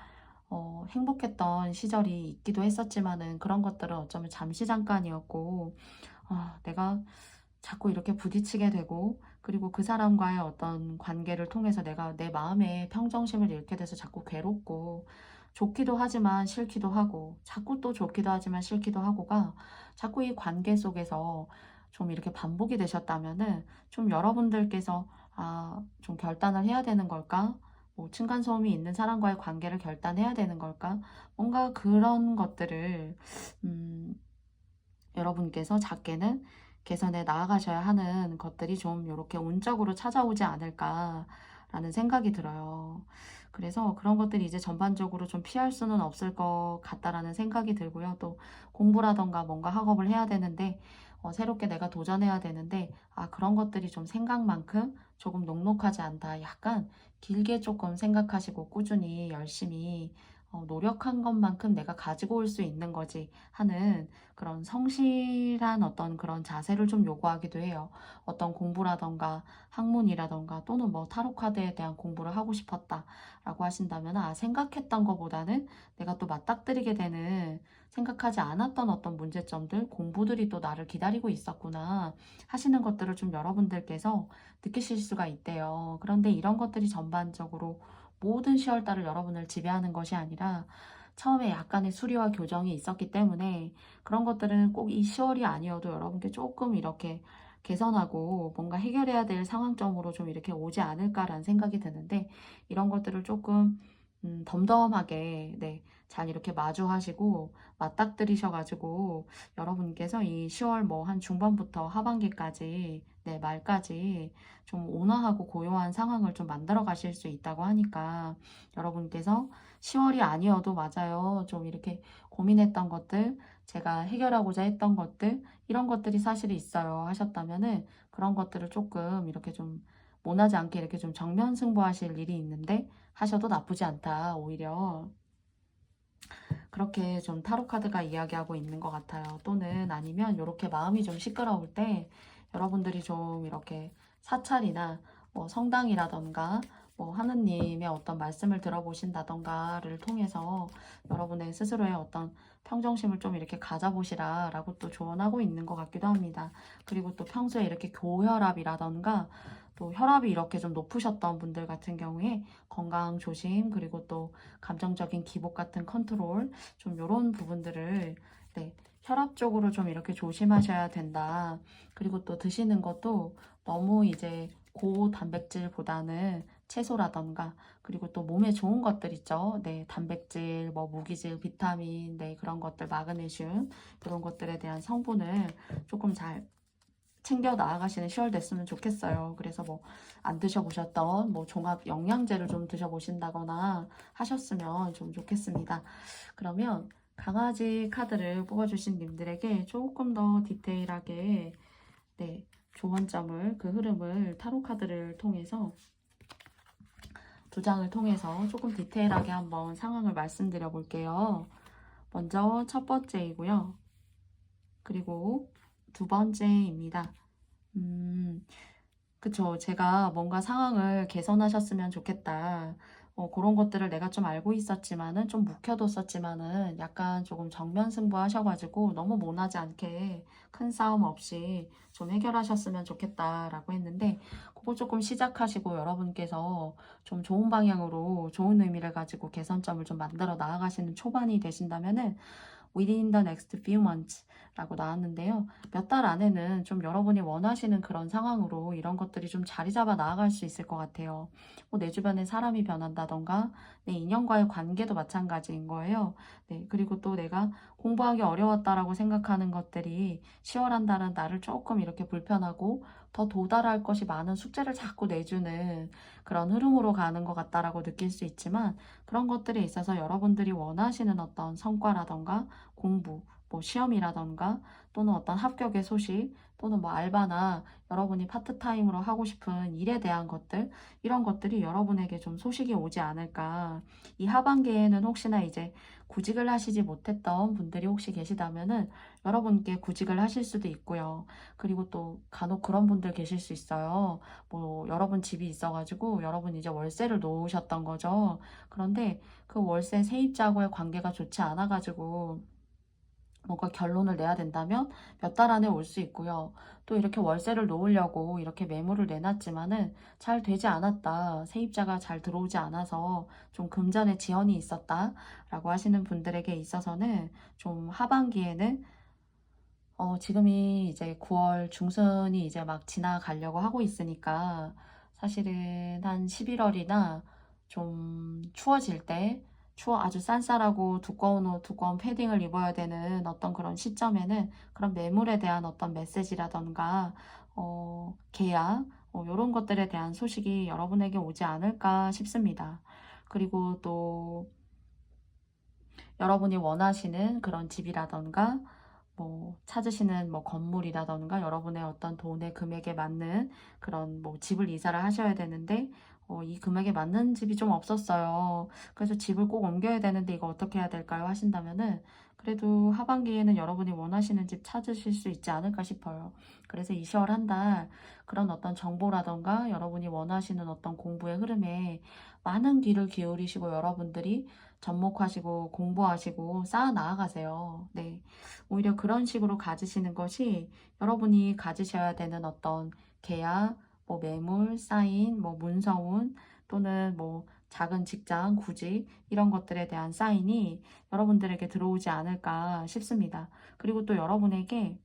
행복했던 시절이 있기도 했었지만은 그런 것들은 어쩌면 잠시 잠깐이었고 내가 자꾸 이렇게 부딪히게 되고 그리고 그 사람과의 어떤 관계를 통해서 내가 내 마음의 평정심을 잃게 돼서 자꾸 괴롭고 좋기도 하지만 싫기도 하고 자꾸 또 좋기도 하지만 싫기도 하고가 자꾸 이 관계 속에서 좀 이렇게 반복이 되셨다면은 좀 여러분들께서 좀 결단을 해야 되는 걸까? 뭐 층간소음이 있는 사람과의 관계를 결단해야 되는 걸까? 뭔가 그런 것들을 음, 여러분께서 작게는 개선해 나아가셔야 하는 것들이 좀 이렇게 운적으로 찾아오지 않을까라는 생각이 들어요. 그래서 그런 것들이 이제 전반적으로 좀 피할 수는 없을 것 같다라는 생각이 들고요. 또 공부라던가 뭔가 학업을 해야 되는데 새롭게 내가 도전해야 되는데 그런 것들이 좀 생각만큼 조금 녹록하지 않다. 약간 길게 조금 생각하시고 꾸준히 열심히 노력한 것만큼 내가 가지고 올 수 있는 거지 하는 그런 성실한 어떤 그런 자세를 좀 요구하기도 해요. 어떤 공부라던가 학문이라던가 또는 뭐 타로 카드에 대한 공부를 하고 싶었다라고 하신다면 생각했던 것보다는 내가 또 맞닥뜨리게 되는 생각하지 않았던 어떤 문제점들, 공부들이 또 나를 기다리고 있었구나 하시는 것들을 좀 여러분들께서 느끼실 수가 있대요. 그런데 이런 것들이 전반적으로 모든 10월달을 여러분을 지배하는 것이 아니라 처음에 약간의 수리와 교정이 있었기 때문에 그런 것들은 꼭 이 10월이 아니어도 여러분께 조금 이렇게 개선하고 뭔가 해결해야 될 상황점으로 좀 이렇게 오지 않을까라는 생각이 드는데 이런 것들을 조금 덤덤하게 네, 잘 이렇게 마주하시고 맞닥뜨리셔가지고 여러분께서 이 10월 뭐 한 중반부터 하반기까지 네, 말까지 좀 온화하고 고요한 상황을 좀 만들어 가실 수 있다고 하니까 여러분께서 10월이 아니어도 맞아요. 좀 이렇게 고민했던 것들, 제가 해결하고자 했던 것들, 이런 것들이 사실 있어요. 하셨다면은 그런 것들을 조금 이렇게 좀 모나지 않게 이렇게 좀 정면 승부하실 일이 있는데 하셔도 나쁘지 않다. 오히려 그렇게 좀 타로 카드가 이야기하고 있는 것 같아요. 또는 아니면 이렇게 마음이 좀 시끄러울 때 여러분들이 좀 이렇게 사찰이나 뭐 성당이라던가 뭐 하느님의 어떤 말씀을 들어보신다던가를 통해서 여러분의 스스로의 어떤 평정심을 좀 이렇게 가져보시라 라고 또 조언하고 있는 것 같기도 합니다. 그리고 또 평소에 이렇게 고혈압이라던가 또 혈압이 이렇게 좀 높으셨던 분들 같은 경우에 건강 조심, 그리고 또 감정적인 기복 같은 컨트롤, 좀 이런 부분들을, 네, 혈압 쪽으로 좀 이렇게 조심하셔야 된다. 그리고 또 드시는 것도 너무 이제 고단백질보다는 채소라던가, 그리고 또 몸에 좋은 것들 있죠. 네, 단백질, 뭐 무기질, 비타민, 네, 그런 것들, 마그네슘, 그런 것들에 대한 성분을 조금 잘 챙겨 나아가시는 10월 됐으면 좋겠어요. 그래서 뭐 안 드셔보셨던 뭐 종합 영양제를 좀 드셔보신다거나 하셨으면 좀 좋겠습니다. 그러면 강아지 카드를 뽑아주신 님들에게 조금 더 디테일하게, 네, 조언점을, 그 흐름을 타로 카드를 통해서, 두 장을 통해서 조금 디테일하게 한번 상황을 말씀드려 볼게요. 먼저 첫 번째이고요. 그리고 두 번째입니다. 그쵸. 제가 뭔가 상황을 개선하셨으면 좋겠다. 그런 것들을 내가 좀 알고 있었지만은, 좀 묵혀뒀었지만은, 약간 조금 정면 승부하셔가지고, 너무 모나지 않게 큰 싸움 없이 좀 해결하셨으면 좋겠다라고 했는데, 그거 조금 시작하시고 여러분께서 좀 좋은 방향으로 좋은 의미를 가지고 개선점을 좀 만들어 나아가시는 초반이 되신다면은, within the next few months 라고 나왔는데요. 몇 달 안에는 좀 여러분이 원하시는 그런 상황으로 이런 것들이 좀 자리 잡아 나아갈 수 있을 것 같아요. 뭐 내 주변에 사람이 변한다던가, 내 인연과의 관계도 마찬가지인 거예요. 네, 그리고 또 내가 공부하기 어려웠다라고 생각하는 것들이 10월 한 달은 나를 조금 이렇게 불편하고 더 도달할 것이 많은 숙제를 자꾸 내주는 그런 흐름으로 가는 것 같다라고 느낄 수 있지만, 그런 것들에 있어서 여러분들이 원하시는 어떤 성과라던가 공부, 뭐 시험이라던가, 또는 어떤 합격의 소식, 또는 뭐 알바나 여러분이 파트타임으로 하고 싶은 일에 대한 것들, 이런 것들이 여러분에게 좀 소식이 오지 않을까. 이 하반기에는 혹시나 이제 구직을 하시지 못했던 분들이 혹시 계시다면은 여러분께 구직을 하실 수도 있고요. 그리고 또 간혹 그런 분들 계실 수 있어요. 뭐 여러분 집이 있어가지고 여러분 이제 월세를 놓으셨던 거죠. 그런데 그 월세 세입자하고의 관계가 좋지 않아가지고 뭔가 결론을 내야 된다면 몇 달 안에 올 수 있고요. 또 이렇게 월세를 놓으려고 이렇게 매물을 내놨지만은 잘 되지 않았다. 세입자가 잘 들어오지 않아서 좀 금전에 지연이 있었다라고 하시는 분들에게 있어서는 좀 하반기에는 지금이 이제 9월 중순이 이제 막 지나가려고 하고 있으니까 사실은 한 11월이나 좀 추워질 때, 아주 싼쌀하고 두꺼운 옷, 두꺼운 패딩을 입어야 되는 어떤 그런 시점에는 그런 매물에 대한 어떤 메시지라던가, 계약, 이런 것들에 대한 소식이 여러분에게 오지 않을까 싶습니다. 그리고 또 여러분이 원하시는 그런 집이라던가, 뭐 찾으시는 뭐 건물이라던가, 여러분의 어떤 돈의 금액에 맞는 그런 뭐 집을 이사를 하셔야 되는데 이 금액에 맞는 집이 좀 없었어요. 그래서 집을 꼭 옮겨야 되는데 이거 어떻게 해야 될까요? 하신다면은 그래도 하반기에는 여러분이 원하시는 집 찾으실 수 있지 않을까 싶어요. 그래서 이 10월 한 달 그런 어떤 정보라던가 여러분이 원하시는 어떤 공부의 흐름에 많은 귀를 기울이시고 여러분들이 접목하시고 공부하시고 쌓아 나아가세요. 네. 오히려 그런 식으로 가지시는 것이 여러분이 가지셔야 되는 어떤 계약, 뭐 매물, 사인, 뭐 문서운, 또는 뭐 작은 직장, 구직, 이런 것들에 대한 사인이 여러분들에게 들어오지 않을까 싶습니다. 그리고 또 여러분에게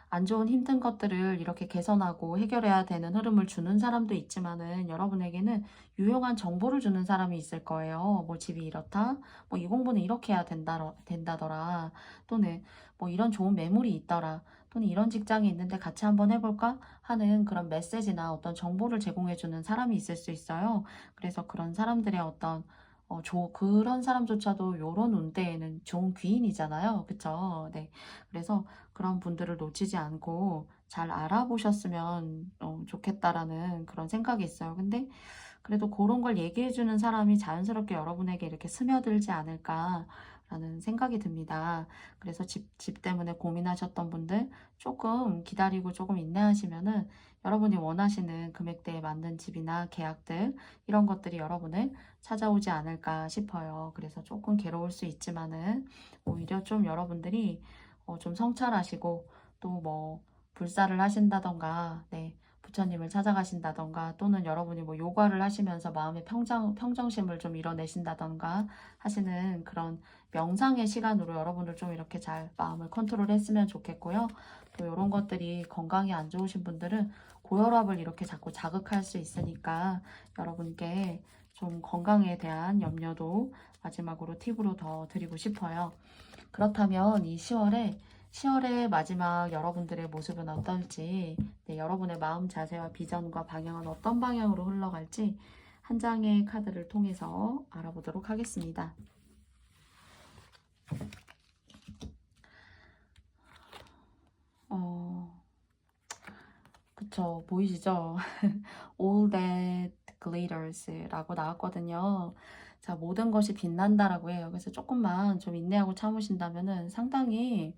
안 좋은 힘든 것들을 이렇게 개선하고 해결해야 되는 흐름을 주는 사람도 있지만은, 여러분에게는 유용한 정보를 주는 사람이 있을 거예요. 뭐 집이 이렇다, 뭐 이 공부는 이렇게 해야 된다더라, 또는 뭐 이런 좋은 매물이 있더라, 또는 이런 직장이 있는데 같이 한번 해볼까 하는 그런 메시지나 어떤 정보를 제공해주는 사람이 있을 수 있어요. 그래서 그런 사람들의 어떤 그런 사람조차도 요런 운대에는 좋은 귀인이잖아요. 그쵸? 네. 그래서 그런 분들을 놓치지 않고 잘 알아보셨으면 좋겠다라는 그런 생각이 있어요. 근데 그래도 그런 걸 얘기해주는 사람이 자연스럽게 여러분에게 이렇게 스며들지 않을까 라는 생각이 듭니다. 그래서 집 때문에 고민하셨던 분들 조금 기다리고 조금 인내하시면은 여러분이 원하시는 금액대에 맞는 집이나 계약들 이런 것들이 여러분을 찾아오지 않을까 싶어요. 그래서 조금 괴로울 수 있지만은 오히려 좀 여러분들이 좀 성찰하시고 또 뭐 불사를 하신다던가 네, 부처님을 찾아가신다던가 또는 여러분이 뭐 요가를 하시면서 마음의 평정심을 좀 이뤄내신다던가 하시는 그런 명상의 시간으로 여러분들 좀 이렇게 잘 마음을 컨트롤 했으면 좋겠고요. 또 이런 것들이 건강이 안 좋으신 분들은 고혈압을 이렇게 자꾸 자극할 수 있으니까 여러분께 좀 건강에 대한 염려도 마지막으로 팁으로 더 드리고 싶어요. 그렇다면 이 10월의 마지막 여러분들의 모습은 어떨지, 네, 여러분의 마음 자세와 비전과 방향은 어떤 방향으로 흘러갈지 한 장의 카드를 통해서 알아보도록 하겠습니다. 그쵸, 보이시죠? All that glitters라고 나왔거든요. 자, 모든 것이 빛난다라고 해요. 그래서 조금만 좀 인내하고 참으신다면은 상당히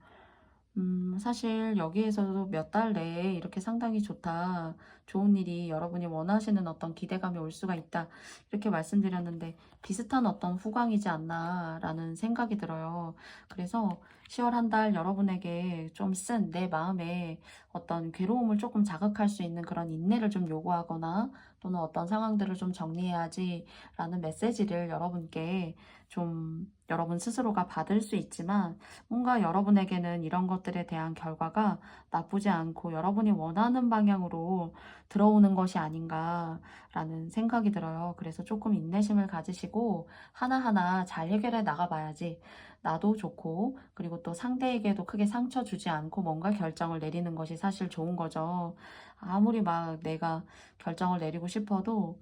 사실 여기에서도 몇 달 내에 이렇게 상당히 좋다, 좋은 일이 여러분이 원하시는 어떤 기대감이 올 수가 있다 이렇게 말씀드렸는데 비슷한 어떤 후광이지 않나 라는 생각이 들어요. 그래서 10월 한 달 여러분에게 좀 쓴 내 마음에 어떤 괴로움을 조금 자극할 수 있는 그런 인내를 좀 요구하거나 또는 어떤 상황들을 좀 정리해야지 라는 메시지를 여러분께 좀 여러분 스스로가 받을 수 있지만 뭔가 여러분에게는 이런 것들에 대한 결과가 나쁘지 않고 여러분이 원하는 방향으로 들어오는 것이 아닌가라는 생각이 들어요. 그래서 조금 인내심을 가지시고 하나하나 잘 해결해 나가봐야지 나도 좋고 그리고 또 상대에게도 크게 상처 주지 않고 뭔가 결정을 내리는 것이 사실 좋은 거죠. 아무리 막 내가 결정을 내리고 싶어도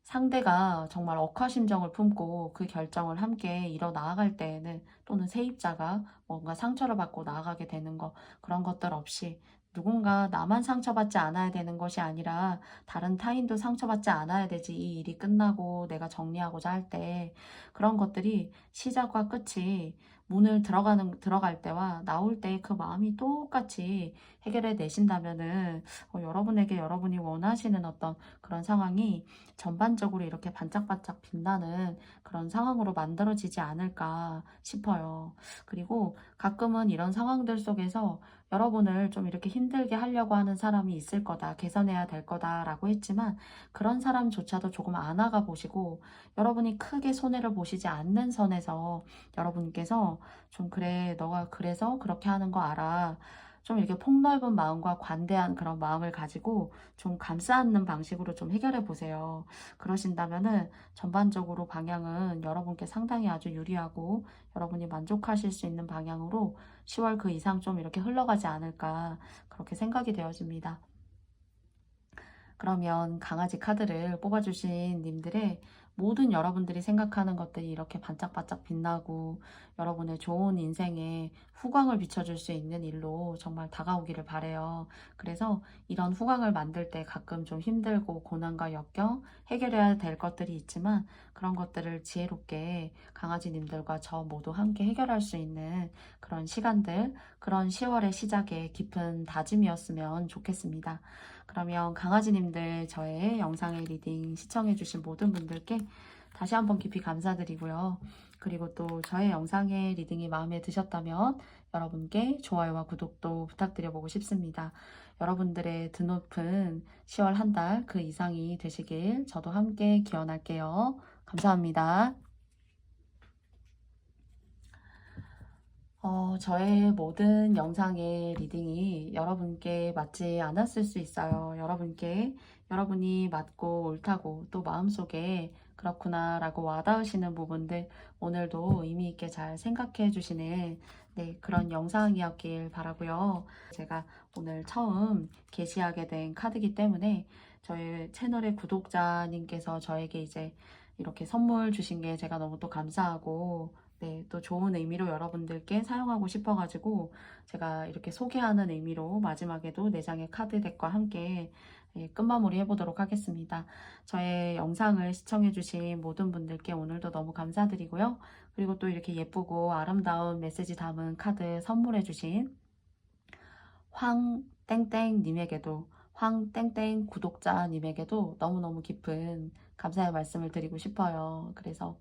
상대가 정말 억하심정을 품고 그 결정을 함께 이뤄 나아갈 때에는 또는 세입자가 뭔가 상처를 받고 나아가게 되는 거 그런 것들 없이 누군가 나만 상처받지 않아야 되는 것이 아니라 다른 타인도 상처받지 않아야 되지 이 일이 끝나고 내가 정리하고자 할 때 그런 것들이 시작과 끝이 문을 들어갈 때와 나올 때 그 마음이 똑같이 해결해 내신다면은 여러분에게 여러분이 원하시는 어떤 그런 상황이 전반적으로 이렇게 반짝반짝 빛나는 그런 상황으로 만들어지지 않을까 싶어요. 그리고 가끔은 이런 상황들 속에서 여러분을 좀 이렇게 힘들게 하려고 하는 사람이 있을 거다, 개선해야 될 거다라고 했지만 그런 사람조차도 조금 안아가 보시고 여러분이 크게 손해를 보시지 않는 선에서 여러분께서 좀 그래, 너가 그래서 그렇게 하는 거 알아. 좀 이렇게 폭넓은 마음과 관대한 그런 마음을 가지고 좀 감싸 안는 방식으로 좀 해결해 보세요. 그러신다면은 전반적으로 방향은 여러분께 상당히 아주 유리하고 여러분이 만족하실 수 있는 방향으로 10월 그 이상 좀 이렇게 흘러가지 않을까 그렇게 생각이 되어집니다. 그러면 강아지 카드를 뽑아주신 님들의 모든 여러분들이 생각하는 것들이 이렇게 반짝반짝 빛나고 여러분의 좋은 인생에 후광을 비춰줄 수 있는 일로 정말 다가오기를 바래요. 그래서 이런 후광을 만들 때 가끔 좀 힘들고 고난과 역경 해결해야 될 것들이 있지만 그런 것들을 지혜롭게 강아지님들과 저 모두 함께 해결할 수 있는 그런 시간들, 그런 10월의 시작에 깊은 다짐이었으면 좋겠습니다. 그러면 강아지님들 저의 영상의 리딩 시청해주신 모든 분들께 다시 한번 깊이 감사드리고요. 그리고 또 저의 영상의 리딩이 마음에 드셨다면 여러분께 좋아요와 구독도 부탁드려보고 싶습니다. 여러분들의 드높은 10월 한 달 그 이상이 되시길 저도 함께 기원할게요. 감사합니다. 저의 모든 영상의 리딩이 여러분께 맞지 않았을 수 있어요. 여러분이 맞고 옳다고 또 마음속에 그렇구나 라고 와닿으시는 부분들 오늘도 의미 있게 잘 생각해 주시는 네, 그런 영상이었길 바라고요. 제가 오늘 처음 게시하게 된 카드이기 때문에 저희 채널의 구독자님께서 저에게 이제 이렇게 선물 주신 게 제가 너무 또 감사하고 네, 또 좋은 의미로 여러분들께 사용하고 싶어가지고 제가 이렇게 소개하는 의미로 마지막에도 4장의 카드 덱과 함께 예, 끝마무리 해보도록 하겠습니다. 저의 영상을 시청해주신 모든 분들께 오늘도 너무 감사드리고요. 그리고 또 이렇게 예쁘고 아름다운 메시지 담은 카드 선물해주신 황땡땡님에게도, 황땡땡 구독자님에게도 너무너무 깊은 감사의 말씀을 드리고 싶어요. 그래서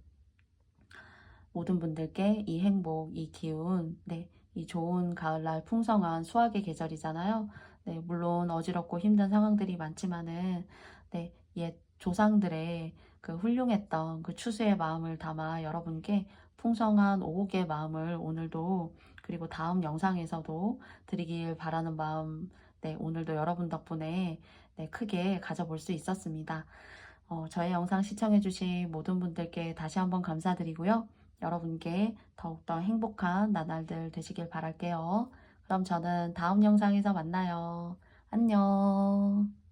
모든 분들께 이 행복, 이 기운, 네, 이 좋은 가을날 풍성한 수확의 계절이잖아요. 네, 물론 어지럽고 힘든 상황들이 많지만은, 네, 옛 조상들의 그 훌륭했던 그 추수의 마음을 담아 여러분께 풍성한 오곡의 마음을 오늘도, 그리고 다음 영상에서도 드리길 바라는 마음, 네, 오늘도 여러분 덕분에 네, 크게 가져볼 수 있었습니다. 저의 영상 시청해주신 모든 분들께 다시 한번 감사드리고요. 여러분께 더욱더 행복한 나날들 되시길 바랄게요. 그럼 저는 다음 영상에서 만나요. 안녕.